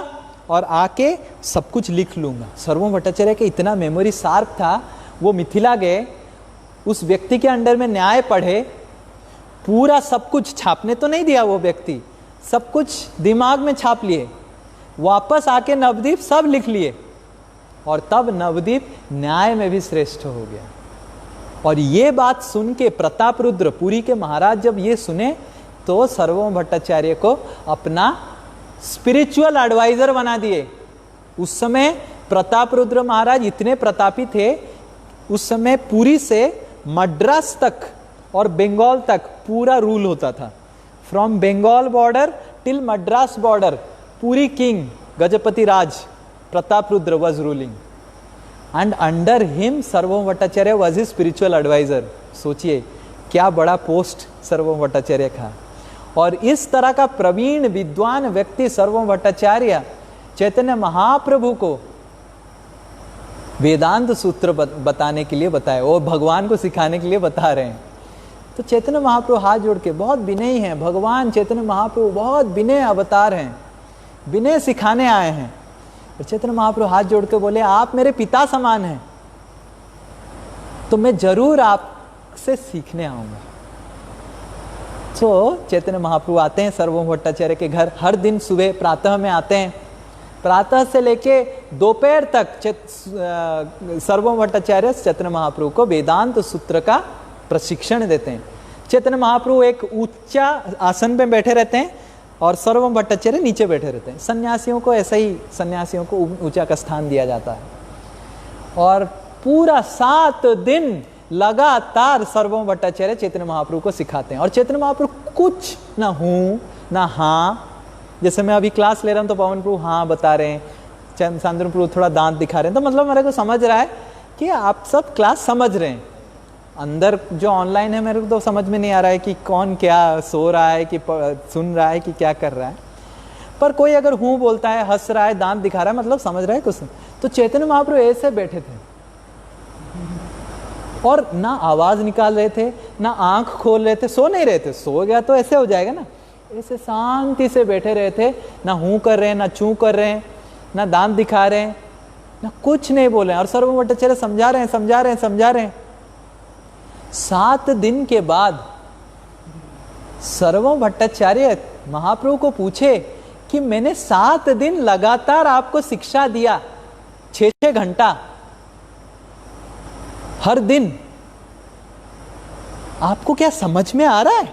Speaker 1: और आके सब कुछ लिख लूंगा। सर्वभौम भट्टाचार्य के इतना मेमोरी शार्प था, वो मिथिला गए, उस व्यक्ति के अंडर में न्याय पढ़े, पूरा सब कुछ छापने तो नहीं दिया वो व्यक्ति, सब कुछ दिमाग में छाप लिए, वापस आके नवदीप सब लिख लिए, और तब नवदीप न्याय में भी श्रेष्ठ हो गया। और ये बात सुन के प्रताप रुद्र पुरी के महाराज जब ये सुने तो सर्वभौम भट्टाचार्य को अपना स्पिरिचुअल एडवाइजर बना दिए। उस समय प्रताप रुद्र महाराज इतने प्रतापी थे, उस समय पुरी से मद्रास तक और बंगाल तक पूरा रूल होता था। From Bengal border till Madras border Puri king Gajapati Raj Pratap Rudra was ruling, and under him Sarvabhauma Bhattacharya was his spiritual advisor। सोचिए क्या बड़ा पोस्ट सर्वभौम भट्टाचार्य का। और इस तरह का प्रवीण विद्वान व्यक्ति सर्वभौम भट्टाचार्य चैतन्य महाप्रभु को वेदांत सूत्र बताने के लिए बताए, और भगवान को सिखाने के लिए बता रहे हैं। तो चैतन्य महाप्रभु हाथ जोड़ के बहुत विनयी हैं, भगवान चैतन्य महाप्रभु बहुत विनय अवतार हैं, विनय सिखाने आए हैं। और चैतन्य महाप्रभु हाथ जोड़ के बोले आप मेरे पिता समान हैं, तो मैं जरूर आपसे सीखने आऊंगा। तो चैतन्य महाप्रभु आते हैं सर्वभौम भट्टाचार्य के घर, हर दिन सुबह प्रातः में आते हैं, प्रातः से लेके दोपहर तक सर्वभौम भट्टाचार्य चैतन्य महाप्रभु को वेदांत सूत्र का प्रशिक्षण देते हैं। चैतन्य महाप्रभु एक ऊंचा आसन पे बैठे रहते हैं और सर्वभौम भट्टाचार्य नीचे बैठे रहते हैं। सन्यासियों को ऐसा ही, सन्यासियों को ऊंचा का स्थान दिया जाता है। और पूरा 7 दिन लगातार सर्वभौम भट्टाचार्य चैतन्य महाप्रभु को सिखाते हैं। और चैतन्य महाप्रभु कुछ ना हूं ना हाँ, जैसे मैं अभी क्लास ले रहा हूं तो पवन प्रभु हाँ बता रहे हैं, चंद्र प्रभु थोड़ा दांत दिखा रहे हैं, तो मतलब मेरे को समझ रहा है कि आप सब क्लास समझ रहे हैं। अंदर जो ऑनलाइन है मेरे को तो समझ में नहीं आ रहा है कि कौन क्या सो रहा है, कि सुन रहा है, कि क्या कर रहा है। पर कोई अगर हूँ बोलता है, हंस रहा है, दांत दिखा रहा है, मतलब समझ रहा है कुछ। तो चैतन्य महाप्रभु ऐसे बैठे थे और ना आवाज निकाल रहे थे, ना आंख खोल रहे थे, सो नहीं रहे थे, सो गया तो ऐसे हो जाएगा ना, ऐसे शांति से बैठे रहे थे, ना हूँ कर रहे हैं, ना चू कर रहे हैं, ना दांत दिखा रहे हैं, ना कुछ नहीं बोले। और सर्वभौम भट्टाचार्य समझा रहे हैं। 7 दिन के बाद सर्वभौम भट्टाचार्य महाप्रभु को पूछे कि मैंने 7 दिन लगातार आपको शिक्षा दिया, 6-6 घंटा हर दिन, आपको क्या समझ में आ रहा है?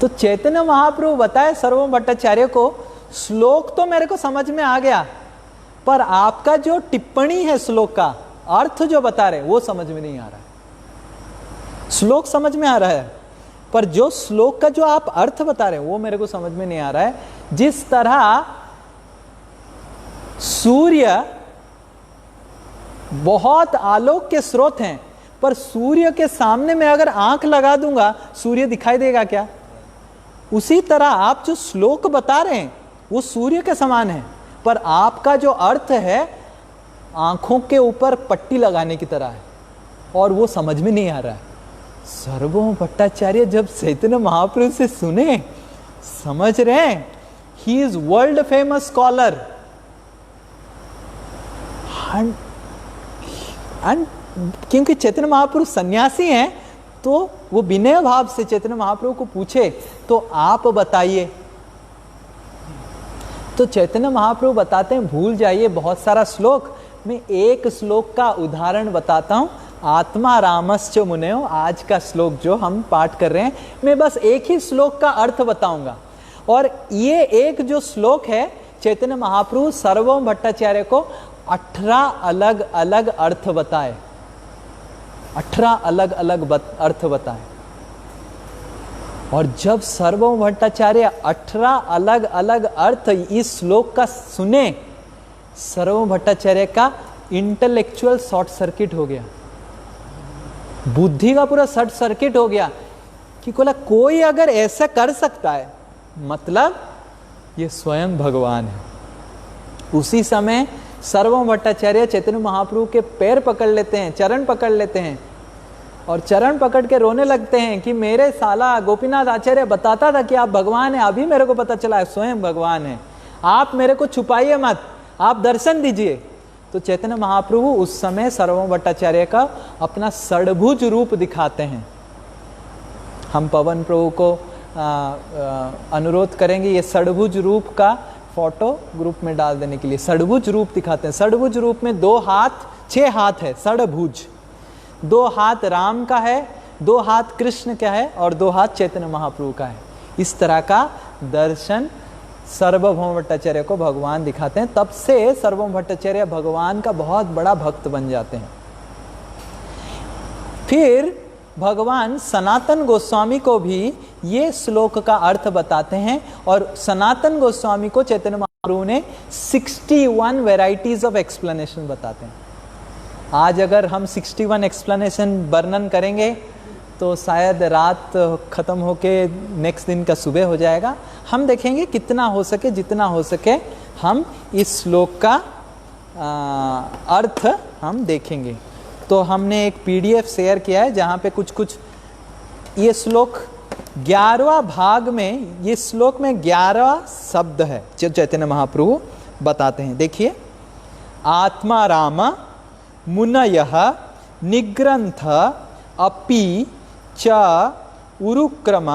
Speaker 1: तो चैतन्य महाप्रभु बताए सर्वभौम भट्टाचार्य को, श्लोक तो मेरे को समझ में आ गया, पर आपका जो टिप्पणी है श्लोक का अर्थ जो बता रहे वो समझ में नहीं आ रहा है। श्लोक समझ में आ रहा है, पर जो श्लोक का जो आप अर्थ बता रहे हैं वो मेरे को समझ में नहीं आ रहा है। जिस तरह सूर्य बहुत आलोक के स्रोत हैं, पर सूर्य के सामने में अगर आंख लगा दूंगा सूर्य दिखाई देगा क्या? उसी तरह आप जो श्लोक बता रहे हैं वो सूर्य के समान है, पर आपका जो अर्थ है आंखों के ऊपर पट्टी लगाने की तरह है, और वो समझ में नहीं आ रहा है। सर्वभौम भट्टाचार्य जब चैतन्य महाप्रभु से सुने, समझ रहे हैं, he is world famous scholar, and क्योंकि चैतन्य महाप्रभु सन्यासी हैं तो वो विनय भाव से चैतन्य महाप्रभु को पूछे तो आप बताइए। तो चैतन्य महाप्रभु बताते हैं भूल जाइए बहुत सारा श्लोक, मैं एक श्लोक का उदाहरण बताता हूं। आत्मा रामश्च मुनयो, आज का श्लोक जो हम पाठ कर रहे हैं, मैं बस एक ही श्लोक का अर्थ बताऊंगा। और ये एक जो श्लोक है चैतन्य महाप्रभु सर्वभौम भट्टाचार्य को 18 अलग अलग अर्थ बताए, 18 अलग अलग अर्थ बताए। और जब सर्वभौम भट्टाचार्य 18 अलग अलग अर्थ इस श्लोक का सुने, सर्वभौम भट्टाचार्य का इंटेलेक्चुअल शॉर्ट सर्किट हो गया, बुद्धि का पूरा शॉर्ट सर्किट हो गया कि बोला कोई अगर ऐसा कर सकता है मतलब ये स्वयं भगवान है। उसी समय सर्वभौम भट्टाचार्य चैतन्य महाप्रभु के पैर पकड़ लेते हैं, चरण पकड़ लेते हैं और चरण पकड़ के रोने लगते हैं कि मेरे साला गोपीनाथ आचार्य बताता था कि आप भगवान हैं, अभी मेरे को पता चला है स्वयं भगवान है, आप मेरे को छुपाइए मत, आप दर्शन दीजिए। तो चैतन्य महाप्रभु उस समय सर्वभौम भट्टाचार्य का अपना षड्भुज रूप दिखाते हैं। हम पवन प्रभु को अनुरोध करेंगे ये षड्भुज रूप का फोटो ग्रुप में डाल देने के लिए। षड्भुज रूप दिखाते हैं। षड्भुज रूप में 2 हाथ 6 हाथ है, षड्भुज। 2 हाथ राम का है, 2 हाथ कृष्ण का है और 2 हाथ चैतन्य महाप्रभु का है। इस तरह का दर्शन सर्वभौम भट्टाचार्य को भगवान दिखाते हैं। तब से सर्वभौम भट्टाचार्य भगवान का बहुत बड़ा भक्त बन जाते हैं। फिर भगवान सनातन गोस्वामी को भी ये श्लोक का अर्थ बताते हैं और सनातन गोस्वामी को चैतन्य महाप्रभु ने 61 वैरायटीज ऑफ एक्सप्लेनेशन बताते हैं। आज अगर हम 61 एक्सप्लेनेशन वर्णन करेंगे तो शायद रात खत्म होके नेक्स्ट दिन का सुबह हो जाएगा। हम देखेंगे कितना हो सके, जितना हो सके हम इस श्लोक का अर्थ हम देखेंगे। तो हमने एक PDF शेयर किया है जहाँ पे कुछ ये श्लोक 11वां भाग में, ये श्लोक में 11 शब्द है जो चैतन्य महाप्रभु बताते हैं। देखिए, आत्मा राम मुनयः निग्रंथ अपि च उरुक्रम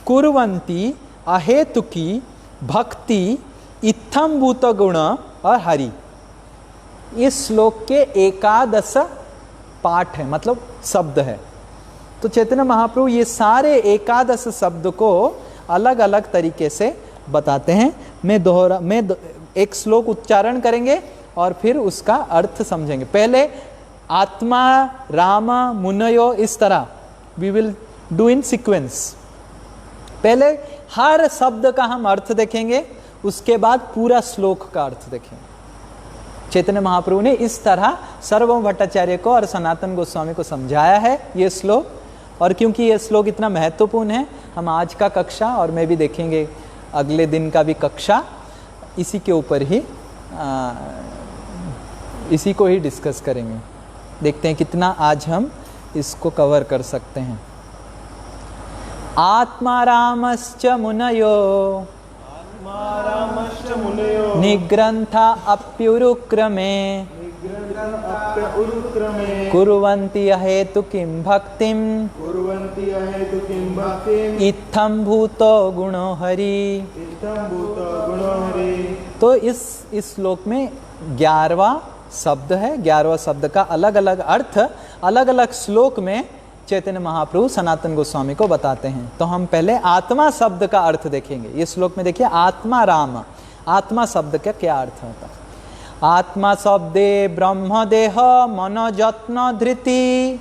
Speaker 1: कुर्वन्ति अहेतुकी भक्ति इत्थम्भूत गुण और हरि। इस श्लोक के 11 पाठ है, मतलब शब्द है। तो चैतन्य महाप्रभु ये सारे 11 शब्द को अलग अलग तरीके से बताते हैं। मैं एक श्लोक उच्चारण करेंगे और फिर उसका अर्थ समझेंगे। पहले आत्मा राम मुनयो, इस तरह we will do in sequence. पहले हर शब्द का हम अर्थ देखेंगे, उसके बाद पूरा श्लोक का अर्थ देखेंगे। चैतन्य महाप्रभु ने इस तरह सर्वभौम भट्टाचार्य को और सनातन गोस्वामी को समझाया है ये श्लोक। और क्योंकि ये श्लोक इतना महत्वपूर्ण है, हम आज का कक्षा और मैं भी देखेंगे अगले दिन का भी कक्षा इसी के ऊपर ही इसी को ही डिस्कस करेंगे। देखते हैं कितना आज हम इसको कवर कर सकते हैं। आत्मा रामश्च मुनयो निग्रंथा अप्युरुक्रमे कुर्वन्ति अहेतु किं भक्तिं इत्थं भूतो गुणो हरि। तो इस श्लोक में 11वां शब्द है। 11वां शब्द का अलग अलग अर्थ अलग अलग श्लोक में चैतन्य महाप्रभु सनातन गोस्वामी को बताते हैं। तो हम पहले आत्मा शब्द का अर्थ देखेंगे। ये श्लोक में देखिए, आत्मा राम, आत्मा शब्द का क्या अर्थ होता है। आत्मा शब्दे ब्रह्म देह मन जत्न धृति,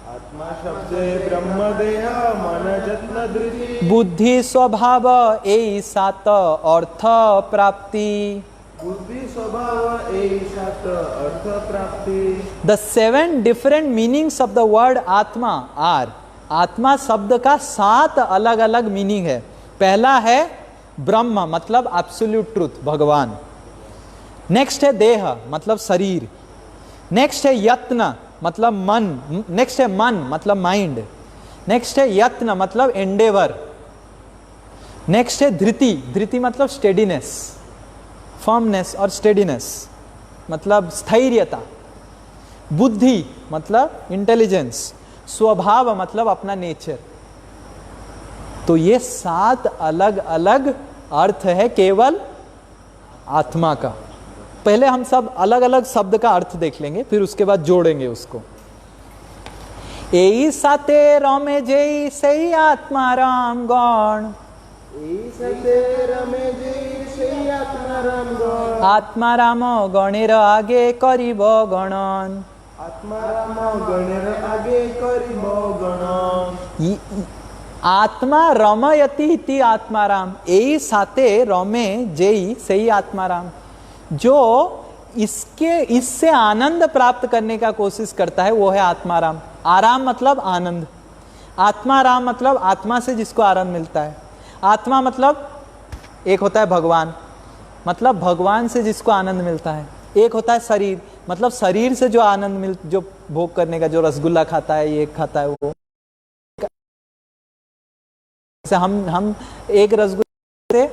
Speaker 2: आत्मा शब्दे ब्रह्म देह मन जत्न धृति,
Speaker 1: बुद्धि स्वभाव एई सात अर्थ प्राप्ति,
Speaker 2: बुद्धि स्वभाव एई सात अर्थ प्राप्ति।
Speaker 1: The 7 different meanings of the word आत्मा are, आत्मा शब्द का 7 अलग अलग मीनिंग है। पहला है ब्रह्म, मतलब एब्सोल्यूट ट्रूथ, भगवान। नेक्स्ट है देह, मतलब शरीर। नेक्स्ट है यत्न, मतलब मन। नेक्स्ट है मन, मतलब माइंड। नेक्स्ट है यत्न, मतलब एंडेवर। नेक्स्ट है धृति, धृति मतलब स्टेडीनेस, फर्मनेस और स्टेडीनेस, मतलब स्थैर्यता। बुद्धि मतलब इंटेलिजेंस। स्वभाव मतलब अपना नेचर। तो ये 7 अलग अलग अर्थ है केवल आत्मा का। पहले हम सब अलग अलग शब्द का अर्थ देख लेंगे, फिर उसके बाद जोड़ेंगे उसको। एई साते रमे जई सही आत्मा राम गण, आत्मा राम गणेर आगे करिब गणन, आत्मा राम गणेर आगे करिब गणन। आत्मा रमयति इति आत्माराम, यही साते रमे जेई सही आत्माराम, जो इससे आनंद प्राप्त करने का कोशिश करता है वो है आत्माराम। आराम मतलब आनंद, आत्माराम मतलब आत्मा से जिसको आनंद मिलता है। आत्मा मतलब एक होता है भगवान, मतलब भगवान से जिसको आनंद मिलता है। एक होता है शरीर, मतलब शरीर से जो आनंद जो भोग करने का, जो रसगुल्ला खाता है, ये खाता है वो। जैसे हम एक रसगुल्ला से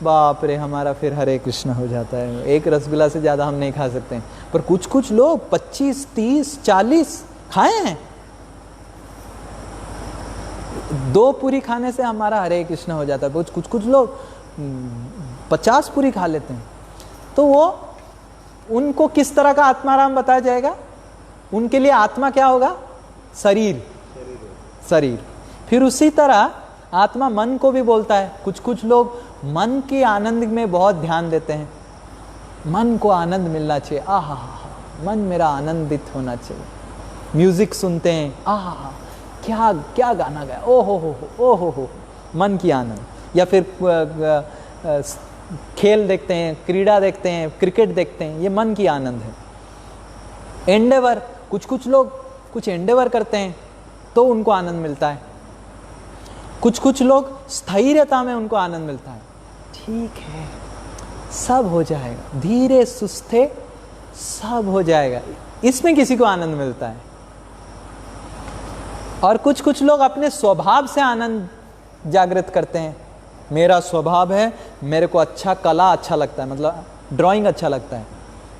Speaker 1: बाप रे हमारा फिर हरे कृष्ण हो जाता है। एक रसगुल्ला से ज्यादा हम नहीं खा सकते हैं, पर कुछ लोग 25, 30, 40 खाए हैं। 2 पूरी खाने से हमारा हरे कृष्ण हो जाता है। कुछ लोग 50 पूरी खा लेते हैं। तो वो उनको किस तरह का आत्माराम बताया जाएगा? उनके लिए आत्मा क्या होगा? शरीर। फिर उसी तरह आत्मा मन को भी बोलता है। कुछ लोग मन के आनंद में बहुत ध्यान देते हैं। मन को आनंद मिलना चाहिए, आहा मन मेरा आनंदित होना चाहिए। म्यूजिक सुनते हैं, आहा क्या गाना गाया, ओ हो मन की आनंद। या फिर खेल देखते हैं, क्रीड़ा देखते हैं, क्रिकेट देखते हैं, ये मन की आनंद है। एंडेवर, कुछ लोग कुछ एंडेवर करते हैं तो उनको आनंद मिलता है। कुछ लोग स्थैर्यता में उनको आनंद मिलता है। ठीक है, सब हो जाएगा, धीरे सुस्ते सब हो जाएगा, इसमें किसी को आनंद मिलता है। और कुछ लोग अपने स्वभाव से आनंद जागृत करते हैं। मेरा स्वभाव है, मेरे को कला अच्छा लगता है, मतलब ड्राइंग अच्छा लगता है,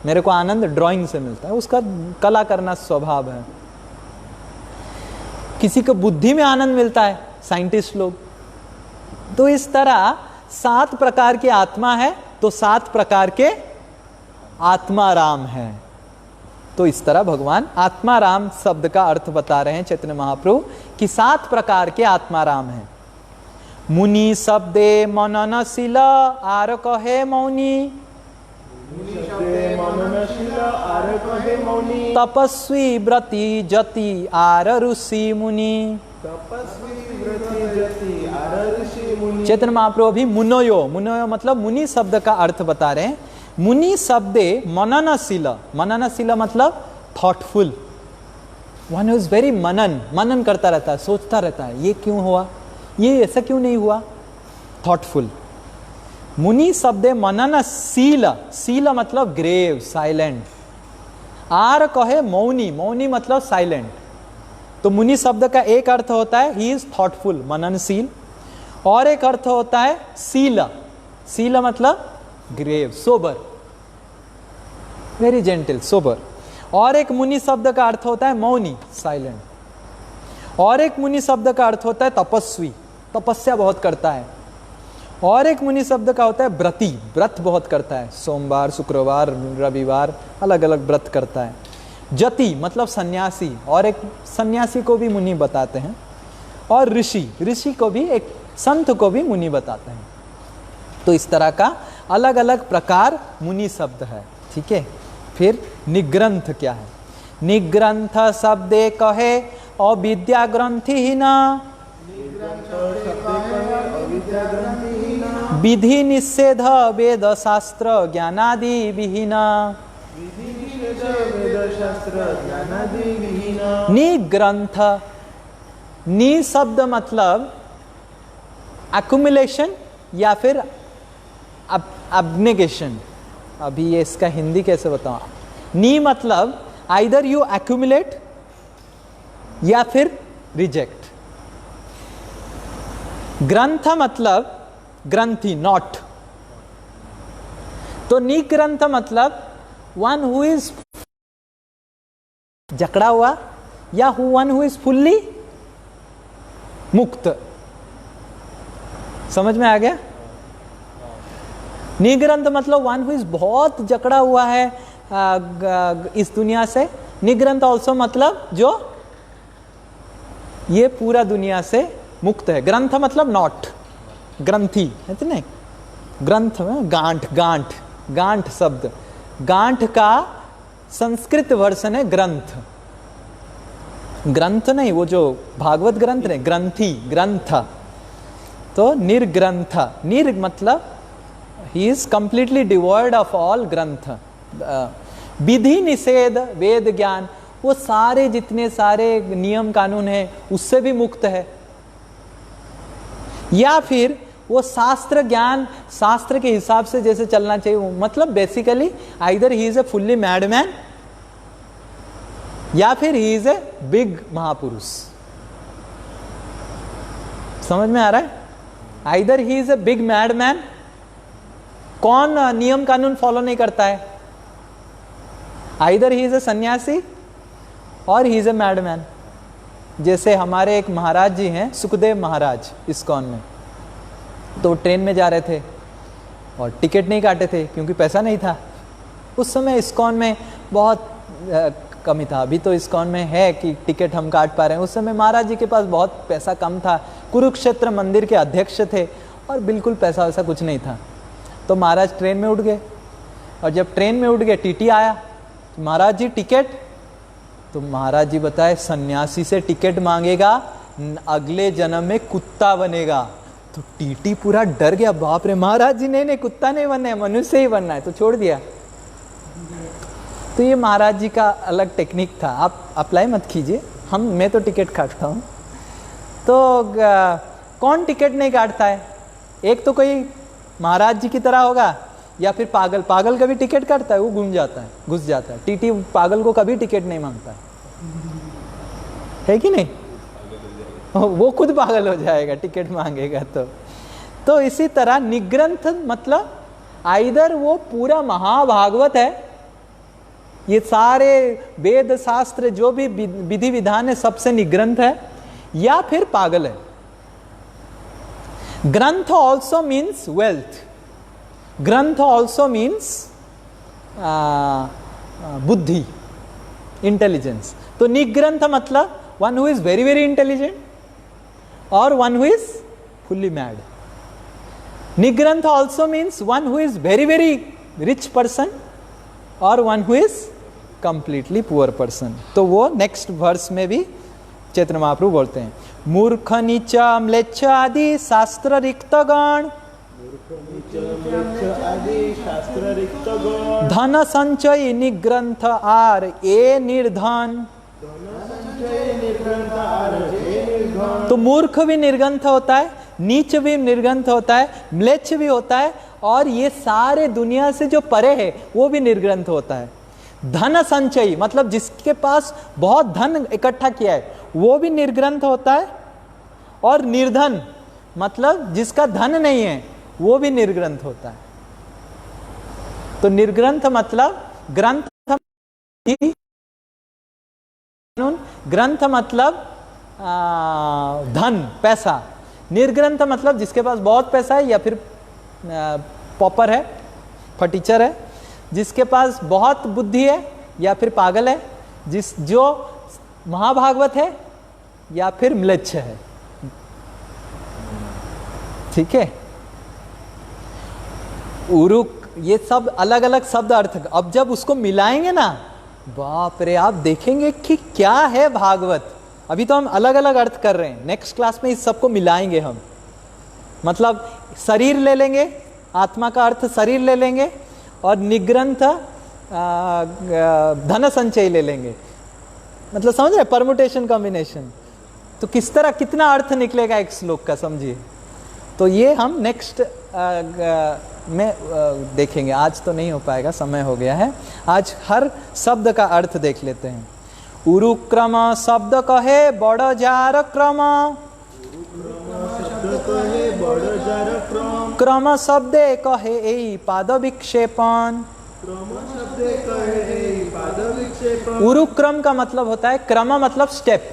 Speaker 1: मेरे को आनंद ड्राइंग से मिलता है, उसका कला करना स्वभाव है। किसी को बुद्धि में आनंद मिलता है, साइंटिस्ट लोग। तो इस तरह 7 प्रकार की आत्मा है, तो 7 प्रकार के आत्माराम है। तो इस तरह भगवान आत्माराम शब्द का अर्थ बता रहे हैं चैतन्य महाप्रभु कि 7 प्रकार के आत्माराम हैं। मुनि शब्दे मननशील आर कहे मौनी, तपस्वी व्रती जति आर ऋषि मुनि। चैतन्य महाप्रभु अभी मुनयो मतलब मुनि शब्द का अर्थ बता रहे हैं। मुनि शब्दे मननशील मतलब थॉटफुल, वन इज वेरी मनन करता रहता है, सोचता रहता है, ये क्यों हुआ, ये ऐसा क्यों नहीं हुआ, थॉटफुल। मुनि शब्दे मननशील मतलब ग्रेव, साइलेंट। आर कहे मौनी मतलब साइलेंट। तो मुनि शब्द का एक अर्थ होता है ही इज थॉटफुल, मननशील, और एक अर्थ होता है शील मतलब grave, sober, very gentle, sober. और एक मुनि शब्द का अर्थ होता है मौनी, साइलेंट। और एक मुनि शब्द का अर्थ होता है तपस्वी, तपस्या बहुत करता है। और एक मुनि शब्द का होता है व्रती, व्रत बहुत करता है, सोमवार, शुक्रवार, रविवार अलग अलग व्रत करता है। जति मतलब सन्यासी, और एक सन्यासी को भी मुनि बताते हैं। और ऋषि को भी, एक संत को भी मुनि बताते हैं। तो इस तरह का अलग अलग प्रकार मुनि शब्द है। ठीक है, फिर निग्रंथ क्या है? निग्रंथ शब्दे कहे अविद्या ग्रंथि ही न, विधि निषेध वेद शास्त्र ज्ञानादि विहीन। निग्रंथ, नि शब्द मतलब एक्युमुलेशन या फिर अब्नेगेशन। अभी ये इसका हिंदी कैसे बताऊं? नी मतलब आइदर यू एक्युमुलेट या फिर रिजेक्ट। ग्रंथ मतलब ग्रंथि, नॉट। तो निग्रंथ मतलब वन हु इज जकड़ा हुआ या वन हु इज फुल्ली मुक्त। समझ में आ गया? निग्रंथ मतलब वन हु इज बहुत जकड़ा हुआ है इस दुनिया से। निग्रंथ ऑल्सो मतलब जो ये पूरा दुनिया से मुक्त है। ग्रंथ मतलब नॉट, ग्रंथि है तो नहीं, ग्रंथ में गांठ शब्द, गांठ का संस्कृत वर्जन है ग्रंथ। ग्रंथ नहीं, वो जो भागवत ग्रंथ नहीं, ग्रंथी, ग्रंथ, तो निर्ग्रंथ, निर मतलब he is completely devoid of all ग्रंथ। विधि निषेध वेद ज्ञान, वो सारे जितने सारे नियम कानून हैं उससे भी मुक्त है। या फिर वो शास्त्र ज्ञान, शास्त्र के हिसाब से जैसे चलना चाहिए, मतलब basically either he is a fully mad man या फिर ही इज ए बिग महापुरुष। समझ में आ रहा है? Either he is a big mad man, कौन नियम कानून फॉलो नहीं करता है? आइदर ही इज ए सन्यासी और he is a mad man. जैसे हमारे एक महाराज जी हैं, सुखदेव महाराज, इस्कॉन में, तो ट्रेन में जा रहे थे और टिकट नहीं काटे थे क्योंकि पैसा नहीं था। उस समय इस्कॉन में बहुत कमी था, अभी तो इस्कॉन में है कि टिकट हम काट पा रहे हैं। उस समय महाराज जी के पास बहुत पैसा कम था, कुरुक्षेत्र मंदिर के अध्यक्ष थे और बिल्कुल पैसा वैसा कुछ नहीं था। तो महाराज ट्रेन में उठ गए और जब ट्रेन में उठ गए टीटी आया, तो महाराज जी टिकट, तो महाराज जी बताए सन्यासी से टिकट मांगेगा अगले जन्म में कुत्ता बनेगा। तो टीटी पूरा डर गया, बाप रे, महाराज जी नहीं नहीं कुत्ता नहीं बनना है, मनुष्य ही बनना है, तो छोड़ दिया। तो ये महाराज जी का अलग टेक्निक था, आप अप्लाई मत कीजिए, मैं तो टिकट काटता हूँ। तो कौन टिकट नहीं काटता है? एक तो कोई महाराज जी की तरह होगा या फिर पागल, पागल कभी टिकट काटता है, वो घुस जाता है। टीटी पागल को कभी टिकट नहीं मांगता है कि नहीं? वो खुद पागल हो जाएगा टिकट मांगेगा तो इसी तरह निग्रंथ मतलब आइदर वो पूरा महाभागवत है, ये सारे वेद शास्त्र जो भी विधि विधान है सबसे निग्रंथ है, या फिर पागल है। Grantha also means wealth, grantha also means buddhi, intelligence. तो निग्रंथ मतलब one who is very very intelligent और one who is fully mad. Nigrantha also means one who is very very rich person और one who is completely poor person. तो वो next verse में भी चैतन्य महाप्रभु बोलते हैं, मूर्ख नीच म्लेच्छ आदि शास्त्र रिक्तगण, धन संचय निग्रंथ आर ए निर्धन। तो मूर्ख भी निर्ग्रंथ होता है, नीच भी निर्ग्रंथ होता है, म्लेच्छ भी होता है, और ये सारे दुनिया से जो परे है वो भी निर्ग्रंथ होता है। धन संचयी मतलब जिसके पास बहुत धन इकट्ठा किया है वो भी निर्ग्रंथ होता है, और निर्धन मतलब जिसका धन नहीं है वो भी निर्ग्रंथ होता है। तो निर्ग्रंथ मतलब ग्रंथ, ग्रंथ मतलब धन, पैसा। निर्ग्रंथ मतलब जिसके पास बहुत पैसा है या फिर पॉपर है, फटीचर है, जिसके पास बहुत बुद्धि है या फिर पागल है, जो महाभागवत है या फिर म्लेच्छ है। ठीक है, उरुक, ये सब अलग अलग शब्द अर्थ। अब जब उसको मिलाएंगे ना, बाप रे, आप देखेंगे कि क्या है भागवत। अभी तो हम अलग अलग अर्थ कर रहे हैं, नेक्स्ट क्लास में इस सबको मिलाएंगे हम। मतलब शरीर ले लेंगे, आत्मा का अर्थ शरीर ले लेंगे, और निग्रंथ धन संचय ले लेंगे। मतलब समझ रहे, परमुटेशन कॉम्बिनेशन। तो किस तरह कितना अर्थ निकलेगा एक श्लोक का, समझिए। तो ये हम नेक्स्ट में देखेंगे, आज तो नहीं हो पाएगा, समय हो गया है। आज हर शब्द का अर्थ देख लेते हैं। उरुक्रम शब्द कहे बड़ जार क्रम, क्रम शब्दे कहे ए पाद विक्षेपण। उरुक्रम का मतलब होता है, क्रम मतलब स्टेप,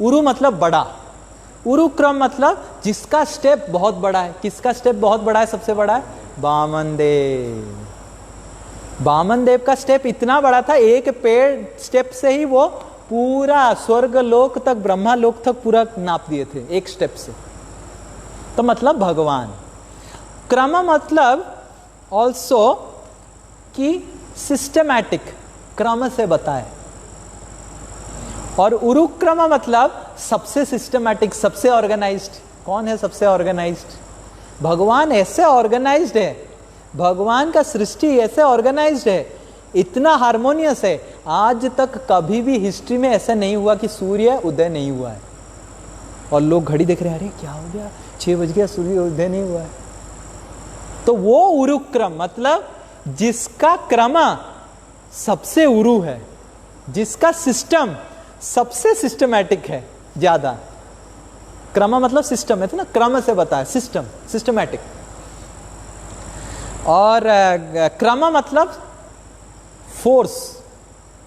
Speaker 1: उरु मतलब बड़ा, उरुक्रम मतलब जिसका स्टेप बहुत बड़ा है। किसका स्टेप बहुत बड़ा है? सबसे बड़ा है वामन देव। वामन देव का स्टेप इतना बड़ा था, एक पेड़ स्टेप से ही वो पूरा स्वर्ग लोक तक, ब्रह्मा लोक तक पूरा नाप दिए थे एक स्टेप से। तो मतलब भगवान। क्रम मतलब ऑल्सो कि सिस्टमैटिक, क्रम से बताए। और उरुक्रम मतलब सबसे सिस्टमैटिक, सबसे ऑर्गेनाइज्ड। कौन है सबसे ऑर्गेनाइज्ड? भगवान ऐसे ऑर्गेनाइज्ड है, भगवान का सृष्टि ऐसे ऑर्गेनाइज्ड है, इतना हार्मोनियस है। आज तक कभी भी हिस्ट्री में ऐसा नहीं हुआ कि सूर्य उदय नहीं हुआ है और लोग घड़ी देख रहे हैं, अरे क्या हो गया, 6 बज गया, सूर्य उदय नहीं हुआ है। तो वो उरुक्रम मतलब जिसका क्रम सबसे उरु है, जिसका सिस्टम सबसे सिस्टमैटिक है, ज्यादा। क्रम मतलब सिस्टम है, तो ना क्रम से बताया, सिस्टम, सिस्टमैटिक। और क्रम मतलब फोर्स,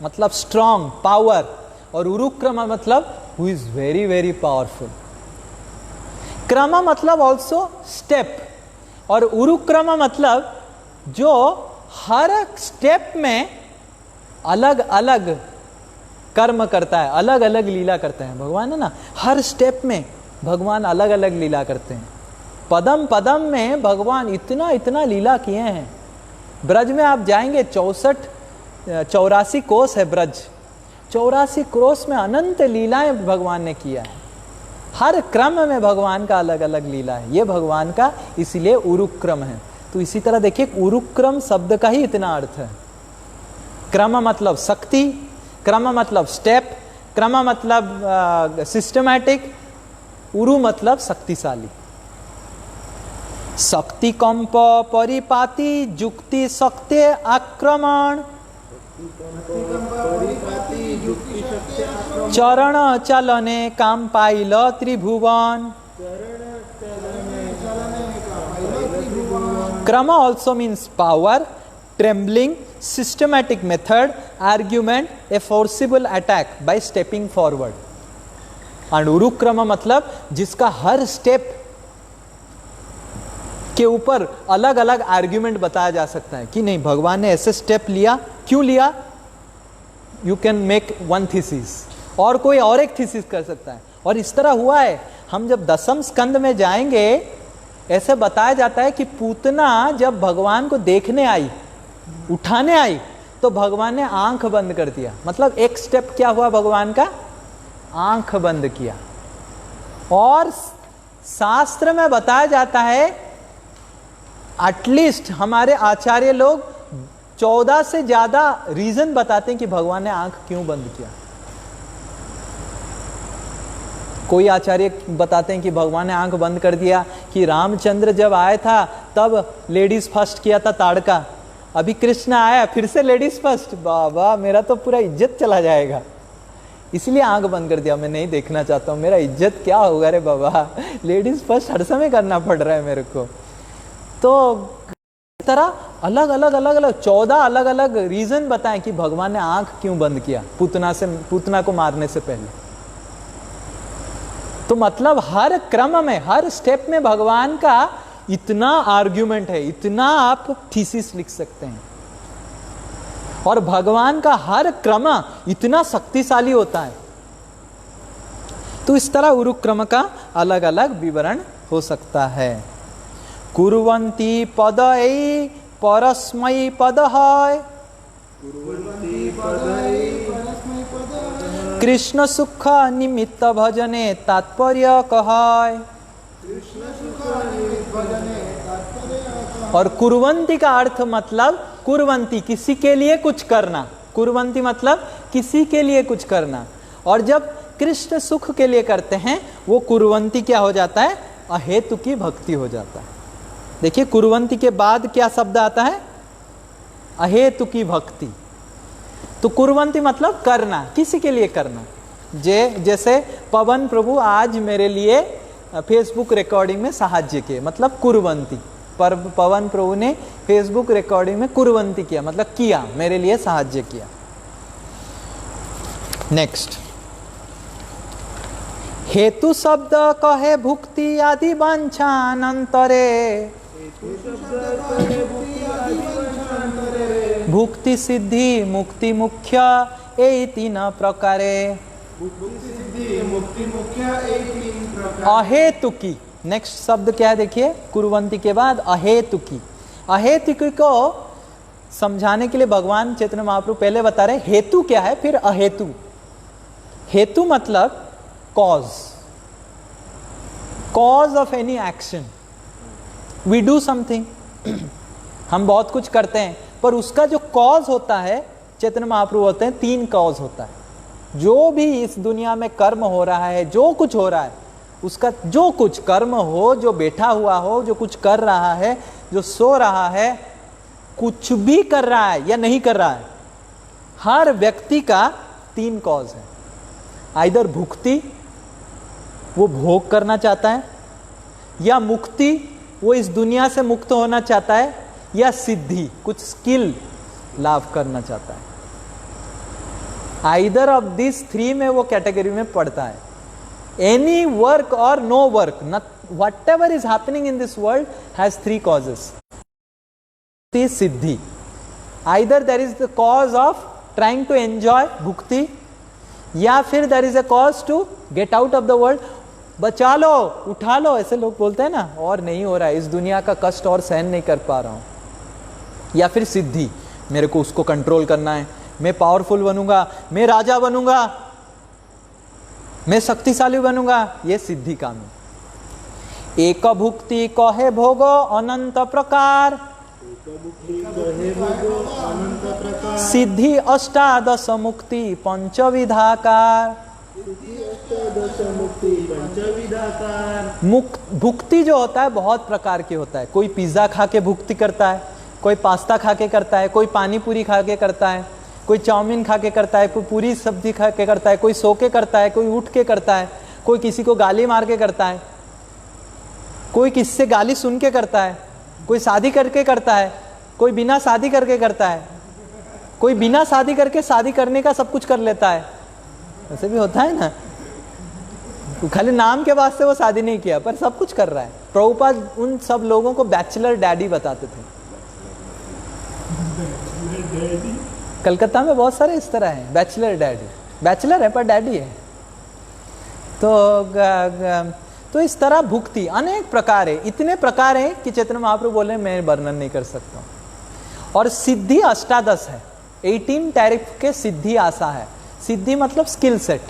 Speaker 1: मतलब स्ट्रॉन्ग, पावर। और उरुक्रम मतलब who is very very powerful. क्रम मतलब ऑल्सो स्टेप, और उरुक्रम मतलब जो हर स्टेप में अलग अलग कर्म करता है, अलग अलग लीला करते हैं। भगवान है ना, हर स्टेप में भगवान अलग अलग लीला करते हैं। पदम पदम में भगवान इतना इतना लीला किए हैं। ब्रज में आप जाएंगे, 84 कोस है ब्रज, 84 कोस में अनंत लीलाएं भगवान ने किया है। हर क्रम में भगवान का अलग अलग लीला है, ये भगवान का इसलिए उरुक्रम है। तो इसी तरह देखिए, उरुक्रम शब्द का ही इतना अर्थ है। क्रम मतलब शक्ति, क्रम मतलब स्टेप, क्रम मतलब सिस्टमैटिक, उरु मतलब शक्तिशाली। शक्ति कंप परिपाती जुक्ति शक्ति आक्रमण, चरण चलने काम पाइल त्रिभुवन। क्रम also means power, trembling, systematic method, argument, a forcible attack by stepping forward. और उरुक्रम मतलब जिसका हर स्टेप के ऊपर अलग अलग आर्ग्यूमेंट बताया जा सकता है कि नहीं, भगवान ने ऐसे स्टेप लिया, क्यों लिया। You can make one thesis, और कोई और एक थीसिस कर सकता है। और इस तरह हुआ है। हम जब 10वें स्कंद में जाएंगे, ऐसे बताया जाता है कि पूतना जब भगवान को देखने आई, उठाने आई, तो भगवान ने आंख बंद कर दिया। मतलब एक स्टेप क्या हुआ भगवान का, आंख बंद किया। और शास्त्र में बताया जाता है, एटलीस्ट हमारे आचार्य लोग 14 से ज्यादा रीजन बताते हैं कि भगवान ने आंख क्यों बंद किया। कोई आचार्य बताते हैं कि भगवान ने आंख बंद कर दिया कि रामचंद्र जब आया था तब लेडीज फर्स्ट किया था ताड़का, अभी कृष्ण आया फिर से लेडीज फर्स्ट। बाबा, मेरा तो पूरा इज्जत चला जाएगा, इसलिए आंख बंद कर दिया। मैं नहीं देखना चाहता हूँ, मेरा इज्जत क्या होगा रे बाबा, लेडीज फर्स्ट हर समय करना पड़ रहा है मेरे को। तो इस तरह अलग अलग अलग अलग 14 अलग अलग रीजन बताएं कि भगवान ने आंख क्यों बंद किया पूतना को मारने से पहले। तो मतलब हर क्रम में, हर स्टेप में भगवान का इतना आर्ग्यूमेंट है, इतना आप थीसिस लिख सकते हैं। और भगवान का हर क्रम इतना शक्तिशाली होता है। तो इस तरह उरुक्रम का अलग अलग विवरण हो सकता है। कुर्वन्ति पद ऐ परस्मै पद है, कृष्ण सुख निमित्त भजने तात्पर्य कहाय। और कुर्वन्ति का अर्थ मतलब कुर्वन्ति किसी के लिए कुछ करना, कुर्वन्ति मतलब किसी के लिए कुछ करना। और जब कृष्ण सुख के लिए करते हैं वो कुर्वन्ति क्या हो जाता है, अहेतु की भक्ति हो जाता है। देखिए, कुर्वन्ति के बाद क्या शब्द आता है, अहेतु की भक्ति। तो कुर्वन्ति मतलब करना, किसी के लिए करना। जैसे पवन प्रभु आज मेरे लिए फेसबुक रिकॉर्डिंग में साहाय्य किए, मतलब कुर्वन्ति। पर पवन प्रभु ने फेसबुक रिकॉर्डिंग में कुर्वन्ति किया, मतलब किया, मेरे लिए साहाय्य किया। नेक्स्ट, हेतु शब्द कहे भुक्ति आदि वांछानंतरे, भुक्ति सिद्धि मुक्ति मुख्य ए 3 प्रकारे। अहेतुकी, नेक्स्ट शब्द क्या है देखिए, कुर्वन्ति के बाद अहेतुकी। अहेतुकी को समझाने के लिए भगवान चैतन्य महाप्रभु पहले बता रहे हेतु क्या है, फिर अहेतु। हेतु मतलब cause, cause of any action. We do something, हम बहुत कुछ करते हैं, पर उसका जो कॉज होता है, चैतन्य महाप्रभु होते हैं 3 कॉज होता है। जो भी इस दुनिया में कर्म हो रहा है, जो कुछ हो रहा है, उसका जो कुछ कर्म हो, जो बैठा हुआ हो, जो कुछ कर रहा है, जो सो रहा है, कुछ भी कर रहा है या नहीं कर रहा है, हर व्यक्ति का 3 कॉज है। आइदर भुक्ति, वो भोग करना चाहता है, या मुक्ति, वो इस दुनिया से मुक्त होना चाहता है, या सिद्धि, कुछ स्किल लाभ करना चाहता है। आइदर ऑफ दिस 3 में वो कैटेगरी में पड़ता है। एनी वर्क और no work, whatever is happening in this world has 3 causes. Siddhi, either there is the cause of trying to enjoy bhukti, या फिर there is a cause to get out of the world, बचा लो, उठा लो, ऐसे लोग बोलते हैं ना, और नहीं हो रहा है, इस दुनिया का कष्ट और सहन नहीं कर पा रहा हूं। या फिर सिद्धि, मेरे को उसको कंट्रोल करना है, मैं पावरफुल बनूंगा, मैं राजा बनूंगा, मैं शक्तिशाली बनूंगा, ये सिद्धि काम है। एक भुक्ति कहे भोगो अनंत प्रकार, सिद्धि अष्टादश मुक्ति पंचविधाकार। भुक्ति जो होता है बहुत प्रकार की होता है। कोई पिज्जा खा के भुक्ति करता है, कोई पास्ता खा के करता है, कोई पानी पूरी खा के करता है, कोई चाउमीन खा के करता है, कोई पूरी सब्जी खा के करता है, कोई सो के करता है, कोई उठ के करता है, कोई किसी को गाली मार के करता है, कोई किसी से गाली सुन के करता है, कोई शादी करके करता है, कोई बिना शादी करके करता है, कोई बिना शादी करके शादी करने का सब कुछ कर लेता है। ऐसे भी होता है ना, खाली नाम के वास्ते वो शादी नहीं किया पर सब कुछ कर रहा है। प्रभुपाद उन सब लोगों को बैचलर डैडी बताते थे। कलकत्ता में बहुत सारे इस तरह हैं, बैचलर डैडी, बैचलर है पर डैडी है। तो इस तरह भुक्ति अनेक प्रकार है, इतने प्रकार हैं कि चैतन्य महाप्रभु बोले मैं वर्णन नहीं कर सकता हूँ। और सिद्धि अष्टादश है, 18 टाइप के सिद्धि आशा है। सिद्धि मतलब स्किल सेट,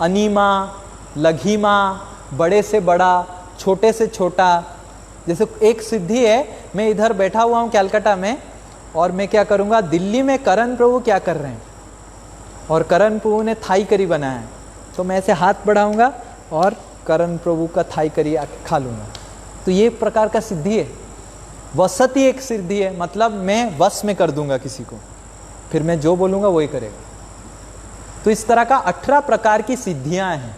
Speaker 1: अनीमा, लघीमा, बड़े से बड़ा, छोटे से छोटा। जैसे एक सिद्धि है, मैं इधर बैठा हुआ हूँ कैलकाटा में, और मैं क्या करूँगा, दिल्ली में करण प्रभु क्या कर रहे हैं, और करण प्रभु ने थाई करी बनाया है, तो मैं ऐसे हाथ बढ़ाऊँगा और करण प्रभु का थाई करी खा लूँगा। तो ये एक प्रकार का सिद्धि है। वसती एक सिद्धि है, मतलब मैं वश में कर दूंगा किसी को, फिर मैं जो बोलूँगा वही करेगा। तो इस तरह का 18 प्रकार की सिद्धियां हैं।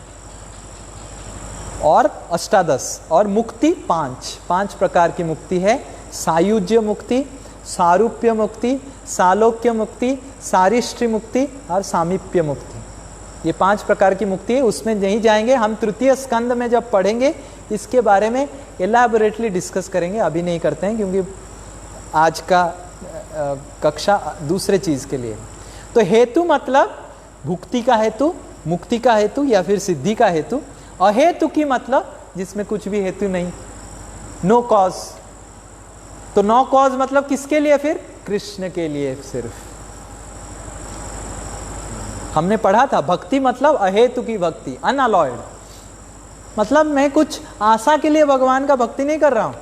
Speaker 1: और अष्टादश, और मुक्ति 5 प्रकार की मुक्ति है। सायुज्य मुक्ति, सारूप्य मुक्ति, सालोक्य मुक्ति, सारिष्टि मुक्ति और सामीप्य मुक्ति। ये 5 प्रकार की मुक्ति है। उसमें नहीं जाएंगे, हम तृतीय स्कंद में जब पढ़ेंगे इसके बारे में एलैबोरेटली डिस्कस करेंगे, अभी नहीं करते हैं क्योंकि आज का कक्षा दूसरे चीज़ के लिए। तो हेतु मतलब भुक्ति का हेतु, मुक्ति का हेतु या फिर सिद्धि का हेतु। अहेतु की मतलब जिसमें कुछ भी हेतु नहीं, नो कॉज। तो नो कॉज मतलब किसके लिए, फिर कृष्ण के लिए सिर्फ। हमने पढ़ा था भक्ति मतलब अहेतु की भक्ति, अनअलॉयड। मतलब मैं कुछ आशा के लिए भगवान का भक्ति नहीं कर रहा हूं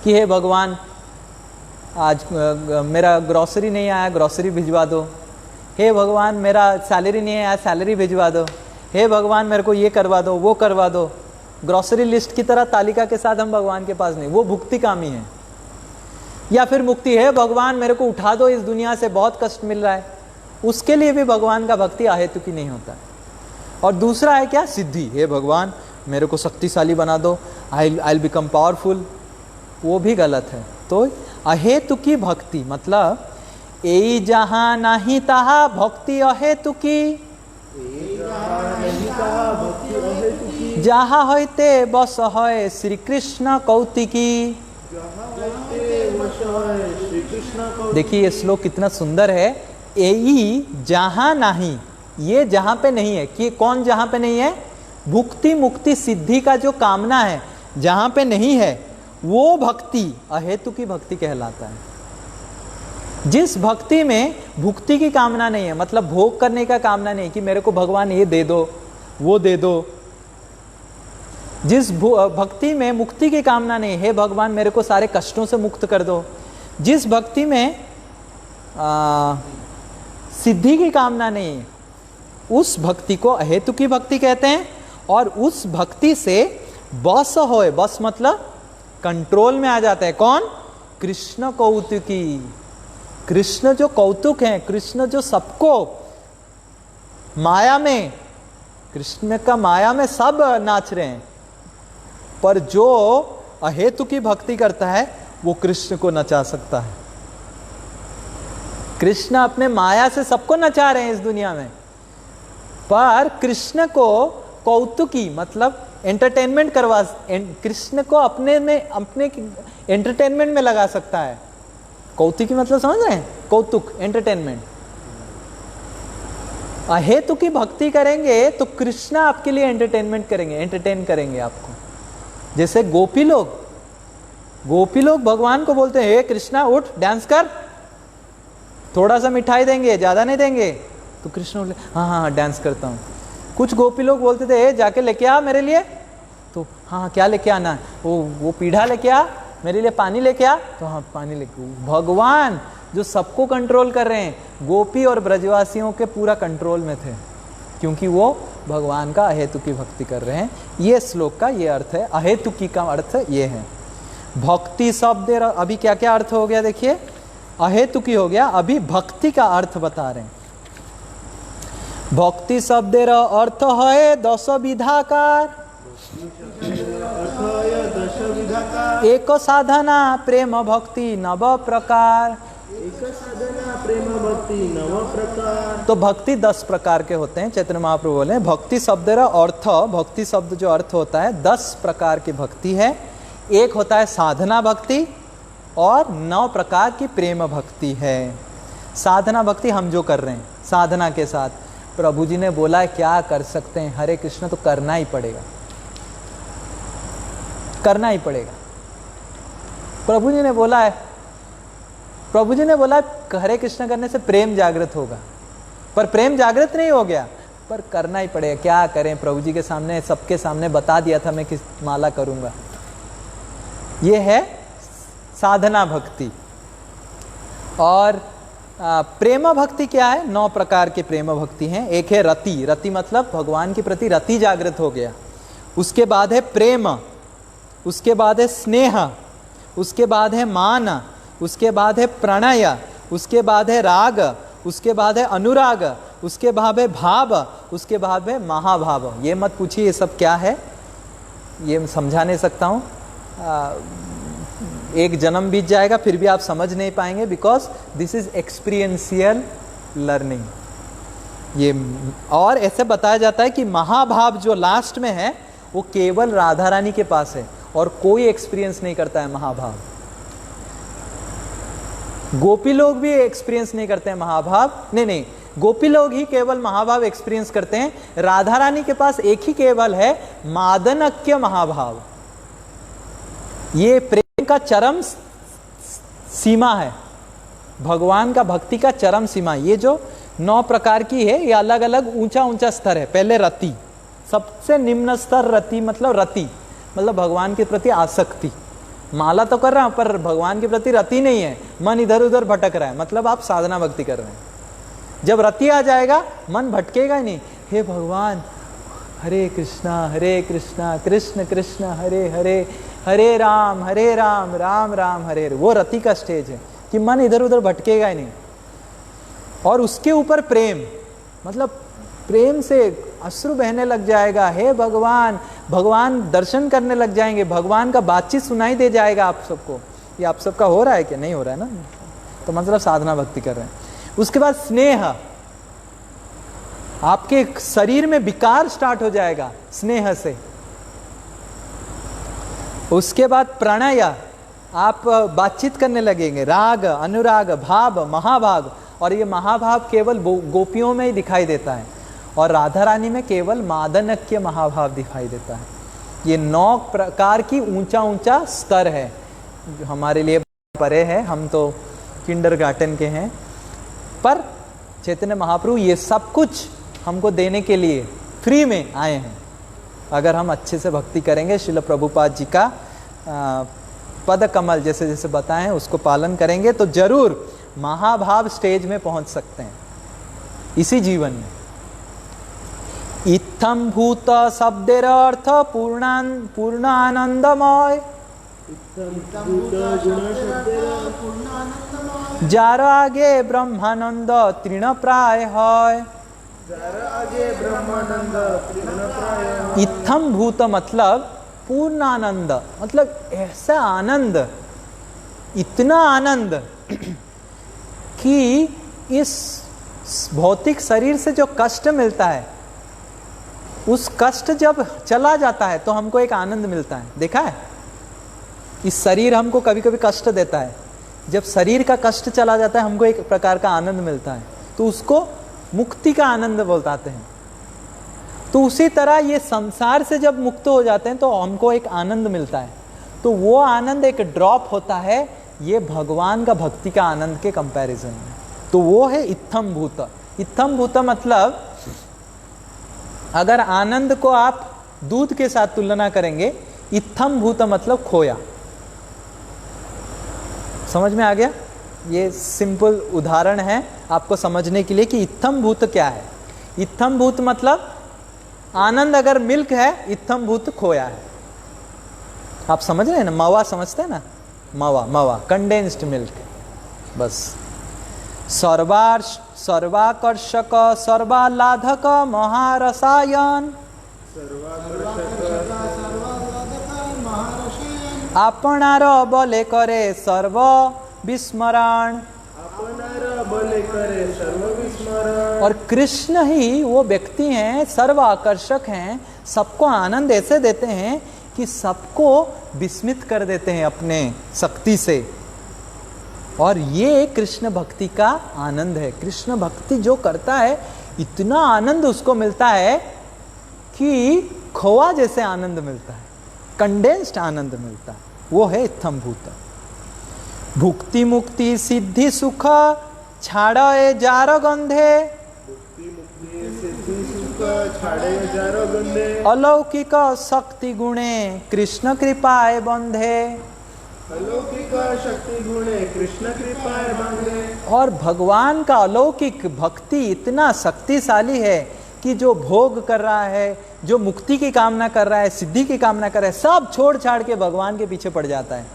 Speaker 1: कि हे भगवान आज मेरा ग्रोसरी नहीं आया, ग्रोसरी भिजवा दो। हे भगवान मेरा सैलरी नहीं आया, सैलरी भिजवा दो। हे भगवान मेरे को ये करवा दो, वो करवा दो। ग्रोसरी लिस्ट की तरह तालिका के साथ हम भगवान के पास नहीं, वो भुक्ति कामी है। या फिर मुक्ति है, भगवान मेरे को उठा दो, इस दुनिया से बहुत कष्ट मिल रहा है, उसके लिए भी भगवान का भक्ति अहेतु की नहीं होता है। और दूसरा है क्या, सिद्धि। हे भगवान मेरे को शक्तिशाली बना दो, आई बिकम पावरफुल, वो भी गलत है। तो अहेतु की भक्ति मतलब ए जहां नहीं तहा भक्ति अहेतु की, जहाँ होते बस है श्री कृष्ण कौतिकी। देखिए ये श्लोक कितना सुंदर है। एई जहाँ नहीं, ये जहाँ पे नहीं है, कि कौन जहाँ पे नहीं है, भुक्ति मुक्ति सिद्धि का जो कामना है जहाँ पे नहीं है वो भक्ति अहेतु की भक्ति कहलाता है। जिस भक्ति में भुक्ति की कामना नहीं है, मतलब भोग करने का कामना नहीं कि मेरे को भगवान ये दे दो वो दे दो, जिस भक्ति में मुक्ति की कामना नहीं, हे भगवान मेरे को सारे कष्टों से मुक्त कर दो, जिस भक्ति में सिद्धि की कामना नहीं, उस भक्ति को अहेतु की भक्ति कहते हैं। और उस भक्ति से बस होए, बस मतलब कंट्रोल में आ जाता है कौन? कृष्ण कौतुकी। कृष्ण जो कौतुक हैं, कृष्ण जो सबको माया में, कृष्ण का माया में सब नाच रहे हैं, पर जो अहेतु की भक्ति करता है वो कृष्ण को नचा सकता है। कृष्ण अपने माया से सबको नचा रहे हैं इस दुनिया में, पर कृष्ण को कौतुकी मतलब एंटरटेनमेंट करवा, कृष्ण को अपने एंटरटेनमेंट में लगा सकता है। कौतुकी मतलब समझ रहे हैं? कौतुक, एंटरटेनमेंट। अहेतु की भक्ति करेंगे तो कृष्ण आपके लिए एंटरटेनमेंट करेंगे, एंटरटेन करेंगे आपको। जैसे गोपी लोग भगवान को बोलते हैं, हे कृष्णा उठ डांस कर, थोड़ा सा मिठाई देंगे ज्यादा नहीं देंगे, तो कृष्ण बोले हाँ हाँ डांस करता हूँ। कुछ गोपी लोग बोलते थे, हे जाके लेके आ मेरे लिए, तो हाँ क्या लेके आना है? वो पीढ़ा लेके आ, मेरे लिए पानी लेके आ, तो हाँ पानी लेके। भगवान जो सबको कंट्रोल कर रहे हैं, गोपी और ब्रजवासियों के पूरा कंट्रोल में थे, क्योंकि वो भगवान का अहेतुकी भक्ति कर रहे हैं। ये श्लोक का ये अर्थ है, अहेतुकी का अर्थ ये है। भक्ति शब्द अभी क्या क्या अर्थ हो गया देखिए, अहेतुकी हो गया, अभी भक्ति का अर्थ बता रहे हैं। भक्ति शब्देर अर्थ है 10 विधाकार, एक साधना प्रेम भक्ति नव प्रकार। तो भक्ति 10 प्रकार के होते हैं। चैतन्य महाप्रभु बोले भक्ति शब्द अर्थ, भक्ति शब्द जो अर्थ होता है 10 प्रकार की भक्ति है। एक होता है साधना भक्ति और 9 प्रकार की प्रेम भक्ति है। साधना भक्ति हम जो कर रहे हैं, साधना के साथ प्रभु जी ने बोला है क्या कर सकते हैं, हरे कृष्ण तो करना ही पड़ेगा, करना ही पड़ेगा। प्रभु जी ने बोला है, प्रभु जी ने बोला हरे कृष्ण करने से प्रेम जागृत होगा, पर प्रेम जागृत नहीं हो गया, पर करना ही पड़ेगा। क्या करें, प्रभु जी के सामने सबके सामने बता दिया था मैं किस माला करूंगा। ये है साधना भक्ति। और प्रेम भक्ति क्या है? 9 प्रकार के प्रेम भक्ति हैं। एक है रति, रति मतलब भगवान के प्रति रति जागृत हो गया। उसके बाद है प्रेम, उसके बाद है स्नेह, उसके बाद है मान, उसके बाद है प्रणय, उसके बाद है राग, उसके बाद है अनुराग, उसके बाद है भाव, उसके बाद है महाभाव। ये मत पूछिए ये सब क्या है, ये मैं समझा नहीं सकता हूँ। एक जन्म बीत जाएगा फिर भी आप समझ नहीं पाएंगे, because this is experiential learning. ये और ऐसे बताया जाता है कि महाभाव जो लास्ट में है वो केवल राधा रानी के पास है और कोई एक्सपीरियंस नहीं करता है महाभाव। गोपी लोग भी एक्सपीरियंस नहीं करते हैं महाभाव, नहीं, गोपी लोग ही केवल महाभाव एक्सपीरियंस करते हैं। राधा रानी के पास एक ही केवल है मादनक्य महाभाव। ये प्रेम का चरम सीमा है, भगवान का भक्ति का चरम सीमा। ये जो 9 प्रकार की है ये अलग अलग ऊंचा ऊंचा स्तर है। पहले रति, सबसे निम्न स्तर रति मतलब भगवान के प्रति आसक्ति। माला तो कर रहा हूं पर भगवान के प्रति रति नहीं है, मन इधर उधर भटक रहा है, मतलब आप साधना भक्ति कर रहे हैं। जब रति आ जाएगा मन भटकेगा ही नहीं। हे भगवान हरे कृष्णा कृष्ण कृष्ण हरे हरे, हरे राम राम राम हरे हरे। वो रति का स्टेज है कि मन इधर उधर भटकेगा ही नहीं। और उसके ऊपर प्रेम, मतलब प्रेम से अश्रु बहने लग जाएगा। हे भगवान, भगवान दर्शन करने लग जाएंगे, भगवान का बातचीत सुनाई दे जाएगा आप सबको। ये आप सबका हो रहा है क्या? नहीं हो रहा है ना, तो मतलब साधना भक्ति कर रहे हैं। उसके बाद स्नेह, आपके शरीर में विकार स्टार्ट हो जाएगा स्नेह से। उसके बाद प्रणय, आप बातचीत करने लगेंगे। राग, अनुराग, भाव, महाभाव। और ये महाभाव केवल गोपियों में ही दिखाई देता है और राधा रानी में केवल मादनक्य महाभाव दिखाई देता है। ये 9 प्रकार की ऊंचा ऊंचा स्तर है, जो हमारे लिए परे है। हम तो किंडरगार्टन के हैं, पर चैतन्य महाप्रभु ये सब कुछ हमको देने के लिए फ्री में आए हैं। अगर हम अच्छे से भक्ति करेंगे, श्रील प्रभुपाद जी का पद कमल जैसे जैसे बताएं उसको पालन करेंगे, तो जरूर महाभाव स्टेज में पहुंच सकते हैं इसी जीवन में। इत्थम भूत शब्देर अर्थ पूर्ण आनंदमय, जार आगे ब्रह्मानंद तृण प्राय है। इत्थम भूत मतलब पूर्ण आनंद, मतलब ऐसा आनंद, इतना आनंद कि इस भौतिक शरीर से जो कष्ट मिलता है, उस कष्ट जब चला जाता है तो हमको एक आनंद मिलता है। देखा है, इस शरीर हमको कभी कभी कष्ट देता है, जब शरीर का कष्ट चला जाता है हमको एक प्रकार का आनंद मिलता है, तो उसको मुक्ति का आनंद बोलते हैं। तो उसी तरह ये संसार से जब मुक्त हो जाते हैं तो हमको एक आनंद मिलता है, तो वो आनंद एक ड्रॉप होता है ये भगवान का भक्ति का आनंद के कंपैरिजन में। तो वो है इत्थम भूत। इत्थम भूत मतलब अगर आनंद को आप दूध के साथ तुलना करेंगे, इत्थम भूत मतलब खोया। समझ में आ गया? ये सिंपल उदाहरण है आपको समझने के लिए कि इत्थम भूत क्या है। इत्थम भूत मतलब आनंद अगर मिल्क है, इत्थम भूत खोया है। आप समझ रहे हैं ना, मावा समझते हैं ना, मावा कंडेंस्ड मिल्क, बस। सर्वाकर्षक सर्वालाधक महारसायन, आपनार बले करे सर्व विस्मरण। और कृष्ण ही वो व्यक्ति हैं, सर्व आकर्षक हैं, सबको आनंद ऐसे देते हैं कि सबको विस्मित कर देते हैं अपने शक्ति से। और ये कृष्ण भक्ति का आनंद है। कृष्ण भक्ति जो करता है, इतना आनंद उसको मिलता है कि खोआ जैसे आनंद मिलता है, कंडेंस्ड आनंद मिलता है, वो है इत्थम भूत। भुक्ति मुक्ति सिद्धि सुख छाड़े जार गंधे, अलौकिक शक्ति गुणे कृष्ण कृपाए बंधे।
Speaker 2: अलौकिक शक्ति गुणे कृष्ण कृपाए बंधे।
Speaker 1: और भगवान का अलौकिक भक्ति इतना शक्तिशाली है कि जो भोग कर रहा है, जो मुक्ति की कामना कर रहा है, सिद्धि की कामना कर रहा है, सब छोड़ छाड़ के भगवान के पीछे पड़ जाता है।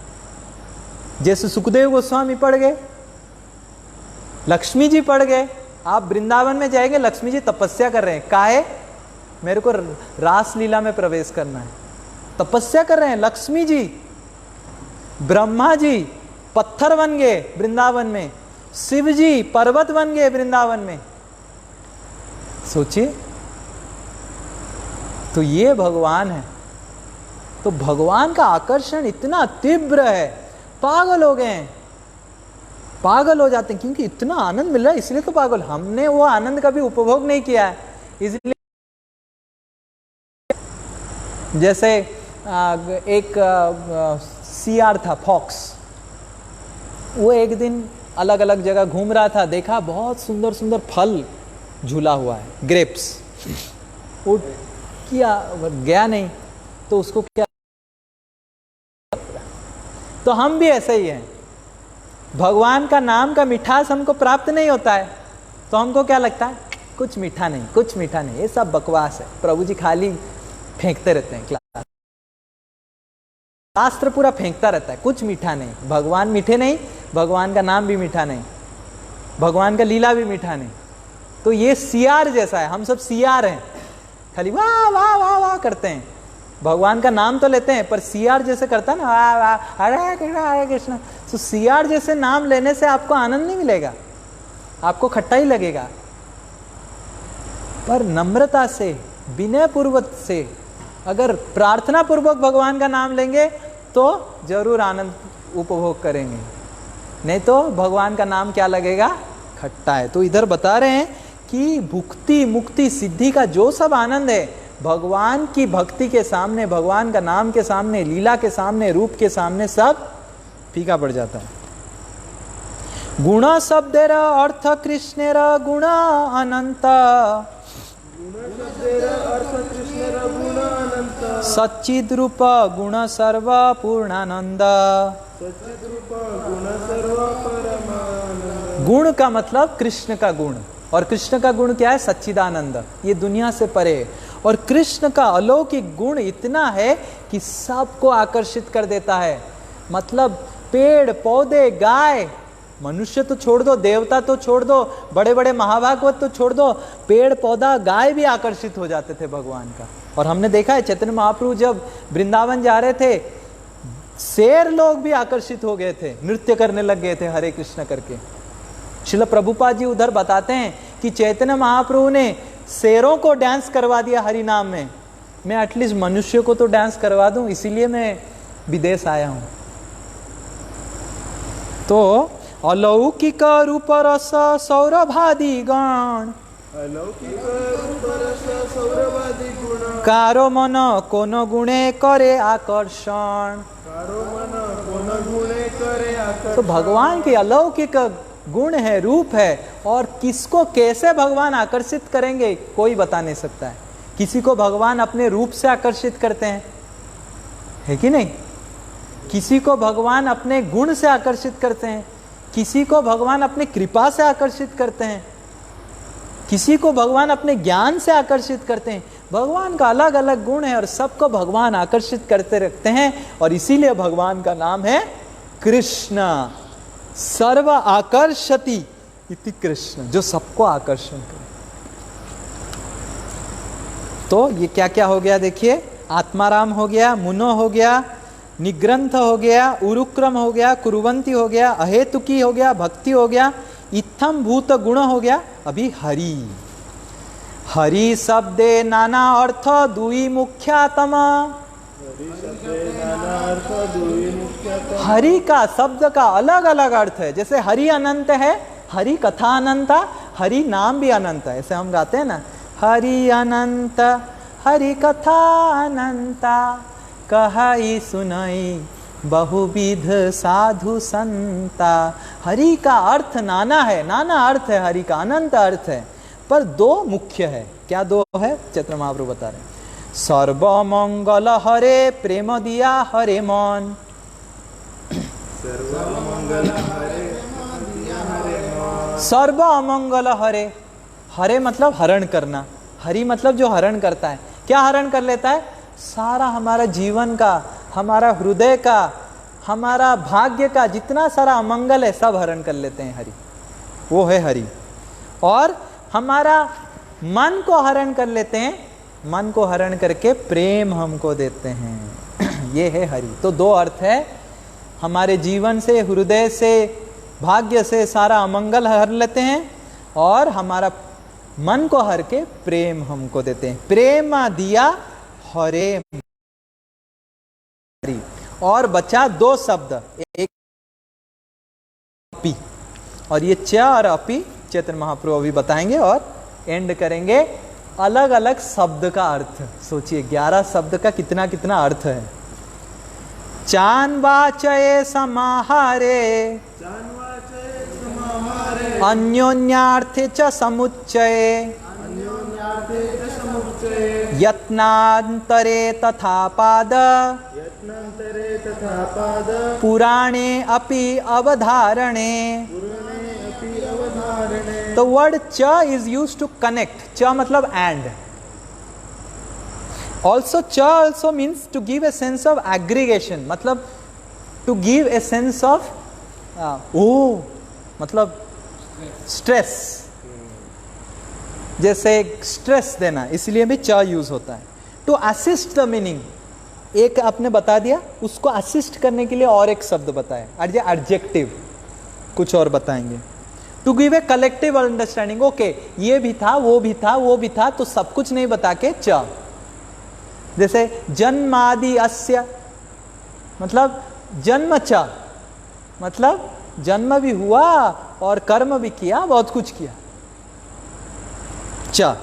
Speaker 1: जैसे सुखदेव गोस्वामी पड़ गए, लक्ष्मी जी पड़ गए। आप वृंदावन में जाएंगे, लक्ष्मी जी तपस्या कर रहे हैं, काहे? मेरे को रास लीला में प्रवेश करना है, तपस्या कर रहे हैं लक्ष्मी जी। ब्रह्मा जी पत्थर बन गए वृंदावन में, शिव जी पर्वत बन गए वृंदावन में। सोचिए, तो ये भगवान है। तो भगवान का आकर्षण इतना तीव्र है, पागल हो गए हैं, पागल हो जाते हैं, क्योंकि इतना आनंद मिल रहा है, इसलिए तो पागल। हमने वो आनंद कभी उपभोग नहीं किया है, इसलिए। जैसे एक सीआर था, फॉक्स, वो एक दिन अलग अलग जगह घूम रहा था, देखा बहुत सुंदर सुंदर फल झूला हुआ है, ग्रेप्स। वो किया, गया नहीं, तो उसको क्या, तो हम भी ऐसे ही हैं। भगवान का नाम का मिठास हमको प्राप्त नहीं होता है, तो हमको क्या लगता है, कुछ मीठा नहीं, कुछ मीठा नहीं, ये सब बकवास है। प्रभु जी खाली फेंकते रहते हैं, शास्त्र पूरा फेंकता रहता है, कुछ मीठा नहीं। भगवान मीठे नहीं, भगवान का नाम भी मीठा नहीं, भगवान का लीला भी मीठा नहीं। तो ये सीआर जैसा है, हम सब सीआर हैं, खाली वाह वाह वाह वाह करते हैं। भगवान का नाम तो लेते हैं, पर सीआर जैसे करता है ना, वाह वाह हरे कृष्ण हरे कृष्ण। तो सीआर जैसे नाम लेने से आपको आनंद नहीं मिलेगा, आपको खट्टा ही लगेगा। पर नम्रता से, विनय पूर्वक से, अगर प्रार्थना पूर्वक भगवान का नाम लेंगे तो जरूर आनंद उपभोग करेंगे, नहीं तो भगवान का नाम क्या लगेगा, खट्टा है। तो इधर बता रहे हैं कि भुक्ति मुक्ति सिद्धि का जो सब आनंद है, भगवान की भक्ति के सामने, भगवान का नाम के सामने, लीला के सामने, रूप के सामने सब फीका पड़ जाता है। गुण शब्देर अर्थ कृष्णेर गुण अनंत सच्चिद रूप गुण सर्व पूर्णानंद। गुण का मतलब कृष्ण का गुण, और कृष्ण का गुण क्या है? सच्चिदानंद। ये दुनिया से परे है। और कृष्ण का अलौकिक गुण इतना है कि सबको आकर्षित कर देता है। मतलब पेड़ पौधे, गाय, मनुष्य तो छोड़ दो, देवता तो छोड़ दो, बड़े बड़े महाभागवत तो छोड़ दो, पेड़ पौधा गाय भी आकर्षित हो जाते थे भगवान का। और हमने देखा है चैतन्य महाप्रभु जब वृंदावन जा रहे थे, शेर लोग भी आकर्षित हो गए थे, नृत्य करने लग गए थे हरे कृष्ण करके। श्रील प्रभुपाद जी उधर बताते हैं कि चैतन्य महाप्रभु ने शेरों को डांस करवा दिया हरि नाम में। मैं एटलीस्ट मनुष्य को तो डांस करवा दूं, इसीलिए मैं विदेश आया हूं। तो अलौकिक रूप रस सौरभादि गण कारो मन कोनो गुणे करे आकर्षण। तो भगवान के अलौकिक गुण है, रूप है, और किसको कैसे भगवान आकर्षित करेंगे कोई बता नहीं सकता है। किसी को भगवान अपने रूप से आकर्षित करते हैं, है कि नहीं? किसी को भगवान अपने गुण से आकर्षित करते हैं, किसी को भगवान अपनी कृपा से आकर्षित करते हैं, किसी को भगवान अपने ज्ञान से आकर्षित करते हैं। भगवान का अलग अलग गुण है और सबको भगवान आकर्षित करते रखते हैं। और इसीलिए भगवान का नाम है कृष्ण। सर्व आकर्षति इति कृष्ण, जो सबको आकर्षण करे। तो ये क्या क्या हो गया देखिए, आत्माराम हो गया, मुनो हो गया, निग्रंथ हो गया, उरुक्रम हो गया, कुरुवंती हो गया, अहेतुकी हो गया, भक्ति हो गया, इत्थम भूत गुण हो गया। अभी हरि। हरि शब्दे नाना अर्थ दुई मुख्यातम। हरि का शब्द का अलग अलग अर्थ है। जैसे हरि अनंत है, हरि कथा अनंता, हरि नाम भी अनंत है। ऐसे हम गाते हैं ना, हरि अनंत हरि कथा अनंता कहई सुनई बहुविध साधु संता। हरि का अर्थ नाना है, नाना अर्थ है हरि का, अनंत अर्थ है, पर दो मुख्य है। क्या दो है? चैतन्य महाप्रभु बता रहे हैं। सर्वमंगल हरे प्रेम दिया हरे मन। सर्व अमंगल हरे, हरे मतलब हरण करना, हरि मतलब जो हरण करता है। क्या हरण कर लेता है? सारा हमारा जीवन का, हमारा हृदय का, हमारा भाग्य का जितना सारा अमंगल है सब हरण कर लेते हैं हरि, वो है हरि। और हमारा मन को हरण कर लेते हैं, मन को हरण करके प्रेम हमको देते हैं, ये है हरि। तो दो अर्थ है, हमारे जीवन से, हृदय से, भाग्य से सारा अमंगल हर लेते हैं, और हमारा मन को हर के प्रेम हमको देते हैं। प्रेम दिया हरे हरि। और बचा दो शब्द, एक अपी, और ये च और अपी चैतन्य महाप्रभु अभी बताएंगे और एंड करेंगे। अलग अलग शब्द का अर्थ सोचिए, 11 शब्द का कितना कितना अर्थ है। चान वाचये समाहारे अन्योन्यार्थे च समुच्चये यत्नांतरे तथा पाद पुराणे अपि अवधारणे। The word cha is used to connect. Cha मतलब and. Also cha also means to give a sense of aggregation. मतलब to give a sense of मतलब stress. जैसे स्ट्रेस देना, इसलिए भी cha यूज होता है। To assist the meaning, एक आपने बता दिया, उसको असिस्ट करने के लिए और एक शब्द बताया, एडजेक्टिव, कुछ और बताएंगे। To give a collective understanding, okay ये भी था, वो भी था, वो भी था, तो सब कुछ नहीं बता के च। जैसे जन्मादि अस्य मतलब जन्म च, मतलब जन्म भी हुआ और कर्म भी किया, बहुत कुछ किया, च।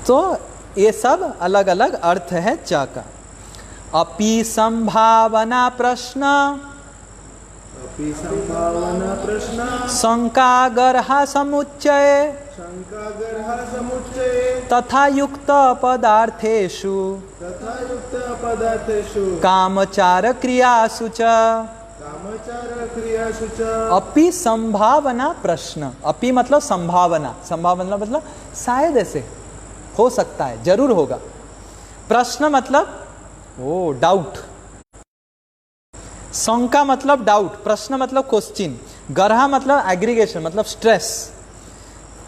Speaker 1: तो ये सब अलग अलग अर्थ है च का। अपि संभावना प्रश्न
Speaker 2: अपि संभावना प्रश्न
Speaker 1: शंका गर्हा समुच्चये
Speaker 2: शंका गर्ह समुच्चये
Speaker 1: तथा युक्त पदार्थेषु
Speaker 2: तथा युक्त पदार्थेषु
Speaker 1: कामचार क्रियासु च
Speaker 2: कामचार क्रियासु च
Speaker 1: अपि संभावना प्रश्न। अपि मतलब संभावना, संभावना मतलब शायद ऐसे हो सकता है, जरूर होगा। प्रश्न मतलब ओ डाउट। शंका मतलब डाउट, प्रश्न मतलब क्वेश्चन, गर्हा मतलब एग्रीगेशन मतलब स्ट्रेस,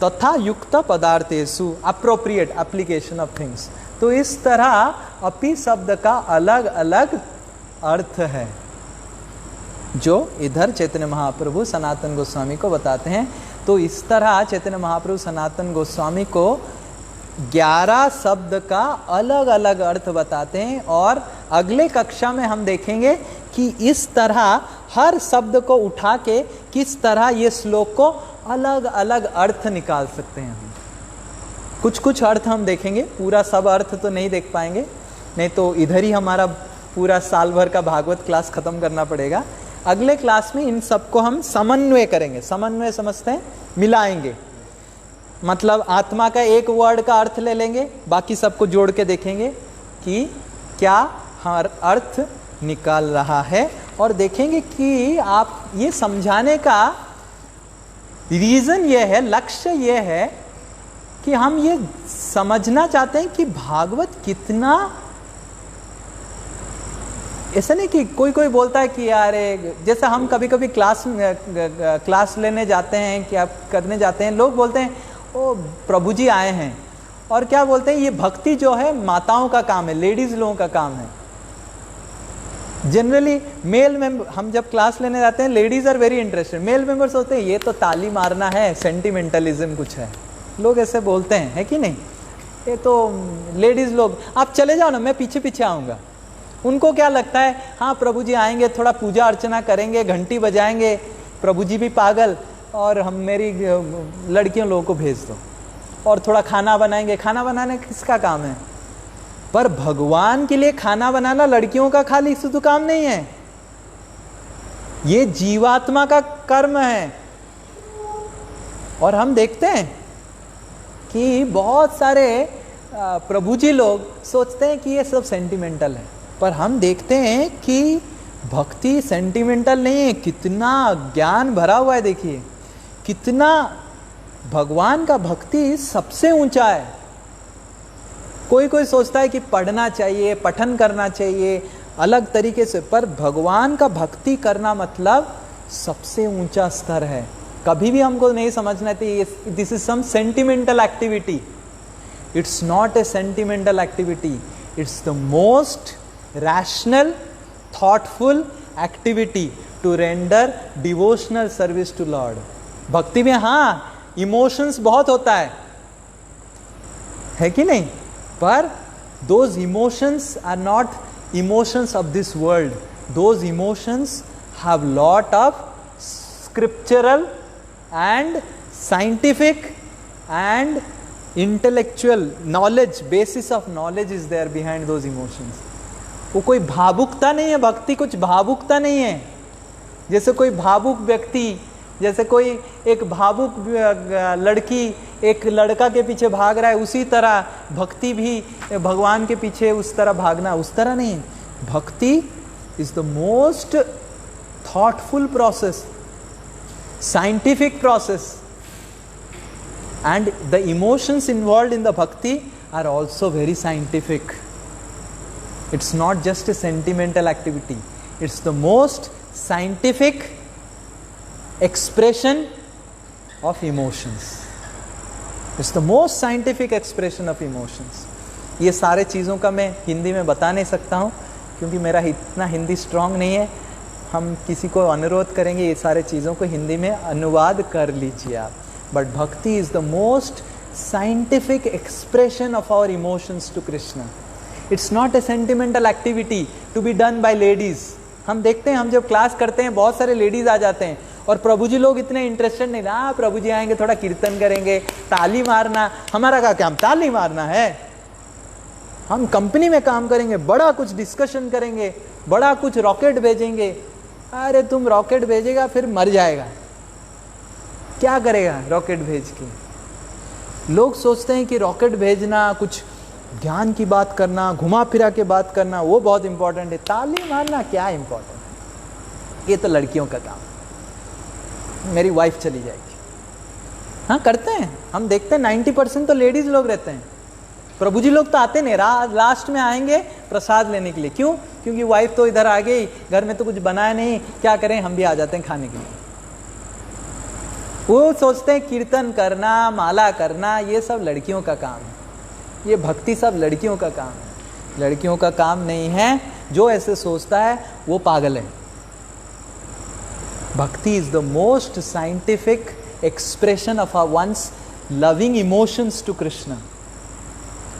Speaker 1: तथा युक्त पदार्थेषु अप्रोप्रिएट एप्लीकेशन ऑफ थिंग्स। तो इस तरह अपि शब्द का अलग अलग अर्थ है जो इधर चैतन्य महाप्रभु सनातन गोस्वामी को बताते हैं। तो इस तरह चैतन्य महाप्रभु सनातन गोस्वामी को 11 शब्द का अलग अलग अर्थ बताते हैं, और अगले कक्षा में हम देखेंगे कि इस तरह हर शब्द को उठा के किस तरह ये श्लोक को अलग अलग अर्थ निकाल सकते हैं। हम कुछ कुछ अर्थ हम देखेंगे, पूरा सब अर्थ तो नहीं देख पाएंगे, नहीं तो इधर ही हमारा पूरा साल भर का भागवत क्लास खत्म करना पड़ेगा। अगले क्लास में इन सबको हम समन्वय करेंगे। समन्वय समझते हैं, मिलाएंगे, मतलब आत्मा का एक वर्ड का अर्थ ले लेंगे, बाकी सबको जोड़ के देखेंगे कि क्या हर अर्थ निकाल रहा है, और देखेंगे कि आप ये समझाने का रीजन ये है, लक्ष्य ये है कि हम ये समझना चाहते हैं कि भागवत कितना, ऐसा नहीं कि कोई कोई बोलता है कि यार जैसे हम कभी कभी क्लास लेने जाते हैं, क्या करने जाते हैं, लोग बोलते हैं ओ प्रभु जी आए हैं, और क्या बोलते हैं ये भक्ति जो है माताओं का काम है, लेडीज लोगों का काम है। जनरली मेल में हम जब क्लास लेने जाते हैं, ladies are very interested, male members होते हैं ये तो ताली मारना है, सेंटिमेंटलिज्म कुछ है, लोग ऐसे बोलते हैं, है कि नहीं? ये तो लेडीज लोग, आप चले जाओ ना, मैं पीछे पीछे आऊँगा। उनको क्या लगता है, हाँ प्रभु जी आएंगे, थोड़ा पूजा अर्चना करेंगे, घंटी बजाएंगे, प्रभु जी भी पागल, और हम मेरी लड़कियों लोगों को भेज दो, और थोड़ा खाना बनाएंगे। खाना बनाने किसका काम है? पर भगवान के लिए खाना बनाना लड़कियों का खाली शुद्ध काम नहीं है, ये जीवात्मा का कर्म है। और हम देखते हैं कि बहुत सारे प्रभु जी लोग सोचते हैं कि ये सब सेंटिमेंटल है, पर हम देखते हैं कि भक्ति सेंटिमेंटल नहीं है, कितना ज्ञान भरा हुआ है। देखिए कितना भगवान का भक्ति सबसे ऊंचा है। कोई कोई सोचता है कि पढ़ना चाहिए, पठन करना चाहिए अलग तरीके से, पर भगवान का भक्ति करना मतलब सबसे ऊंचा स्तर है। कभी भी हमको नहीं समझना चाहिए this is some sentimental activity. It's not a sentimental activity, it's the most rational, thoughtful activity to render devotional service to Lord. भक्ति में हाँ इमोशंस बहुत होता है कि नहीं? पर those emotions are not emotions of this world. Those emotions have lot of scriptural and scientific and intellectual knowledge, basis of knowledge is there behind those emotions. वो कोई भावुकता नहीं है, भक्ति कुछ भावुकता नहीं है। जैसे कोई भावुक व्यक्ति, जैसे कोई एक भावुक लड़की एक लड़का के पीछे भाग रहा है, उसी तरह भक्ति भी भगवान के पीछे उस तरह भागना, उस तरह नहीं है। Bhakti is the most thoughtful process, scientific process, and the emotions involve in the bhakti are also very scientific. It's not just a sentimental activity. It's the most scientific expression of emotions. It's the most scientific expression of emotions. ये सारे चीज़ों का मैं हिंदी में बता नहीं सकता हूँ क्योंकि मेरा इतना हिंदी स्ट्रांग नहीं है. हम किसी को अनुरोध करेंगे ये सारे चीज़ों को हिंदी में अनुवाद कर लीजिए आप. बट भक्ति is the most scientific expression of our emotions to Krishna. It's not a sentimental activity to be done by ladies. हम देखते हैं, हम जब क्लास करते हैं बहुत सारे लेडीज आ जाते हैं और प्रभु जी लोग इतने इंटरेस्टेड नहीं ना, प्रभु जी आएंगे थोड़ा कीर्तन करेंगे, ताली मारना. हमारा क्या काम ताली मारना है? हम कंपनी में काम करेंगे, बड़ा कुछ डिस्कशन करेंगे, बड़ा कुछ रॉकेट भेजेंगे, अरे तुम रॉकेट भेजेगा फिर मर जाएगा, क्या करेगा रॉकेट भेज के। लोग सोचते हैं कि रॉकेट भेजना, कुछ ज्ञान की बात करना, घुमा फिरा के बात करना, वो बहुत इंपॉर्टेंट है। ताली मारना क्या इंपॉर्टेंट है, ये तो लड़कियों का काम है, मेरी वाइफ चली जाएगी। हाँ करते हैं, हम देखते हैं 90% तो लेडीज लोग रहते हैं। प्रभु जी लोग तो आते नहीं, लास्ट में आएंगे प्रसाद लेने के लिए। क्यों? क्योंकि वाइफ तो इधर आ गई, घर में तो कुछ बनाया नहीं, क्या करें, हम भी आ जाते हैं खाने के लिए। वो सोचते हैं कीर्तन करना, माला करना, ये सब लड़कियों का काम है, ये भक्ति सब लड़कियों का काम है, लड़कियों का काम नहीं है। जो ऐसे सोचता है वो पागल है। Bhakti is the most scientific expression of our one's loving emotions to Krishna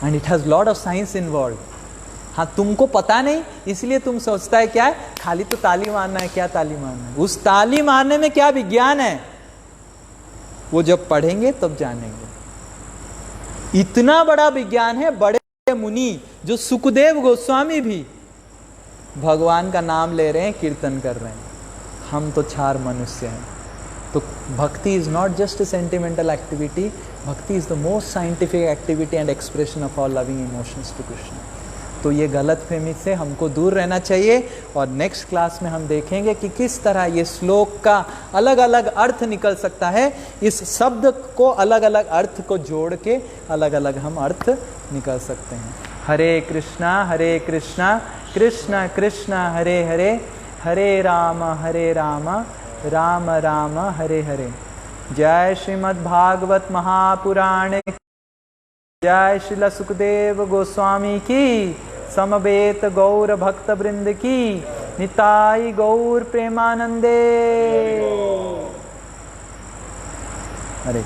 Speaker 1: and it has lot of science involved. हाँ तुमको पता नहीं इसलिए तुम सोचता है क्या है, खाली तो ताली मारना है। क्या ताली मारना है? उस ताली मारने में क्या विज्ञान है, वो जब पढ़ेंगे तब जानेंगे। इतना बड़ा विज्ञान है, बड़े मुनि जो सुखदेव गोस्वामी भी भगवान का नाम ले रहे हैं, कीर्तन कर रहे हैं, हम तो 4 मनुष्य हैं। तो bhakti is not just a sentimental activity, bhakti is the most scientific activity and expression of our loving emotions to Krishna. तो ये गलत फहमी से हमको दूर रहना चाहिए। और नेक्स्ट क्लास में हम देखेंगे कि किस तरह ये श्लोक का अलग अलग अर्थ निकल सकता है। इस शब्द को अलग अलग अर्थ को जोड़ के अलग अलग हम अर्थ निकल सकते हैं। हरे कृष्णा कृष्ण कृष्ण हरे हरे, हरे राम राम राम हरे हरे। जय श्रीमद् भागवत महापुराण, जय श्रील सुखदेव गोस्वामी की, समवेत गौर भक्त वृंद की, निताई गौर प्रेमानंदे। हरे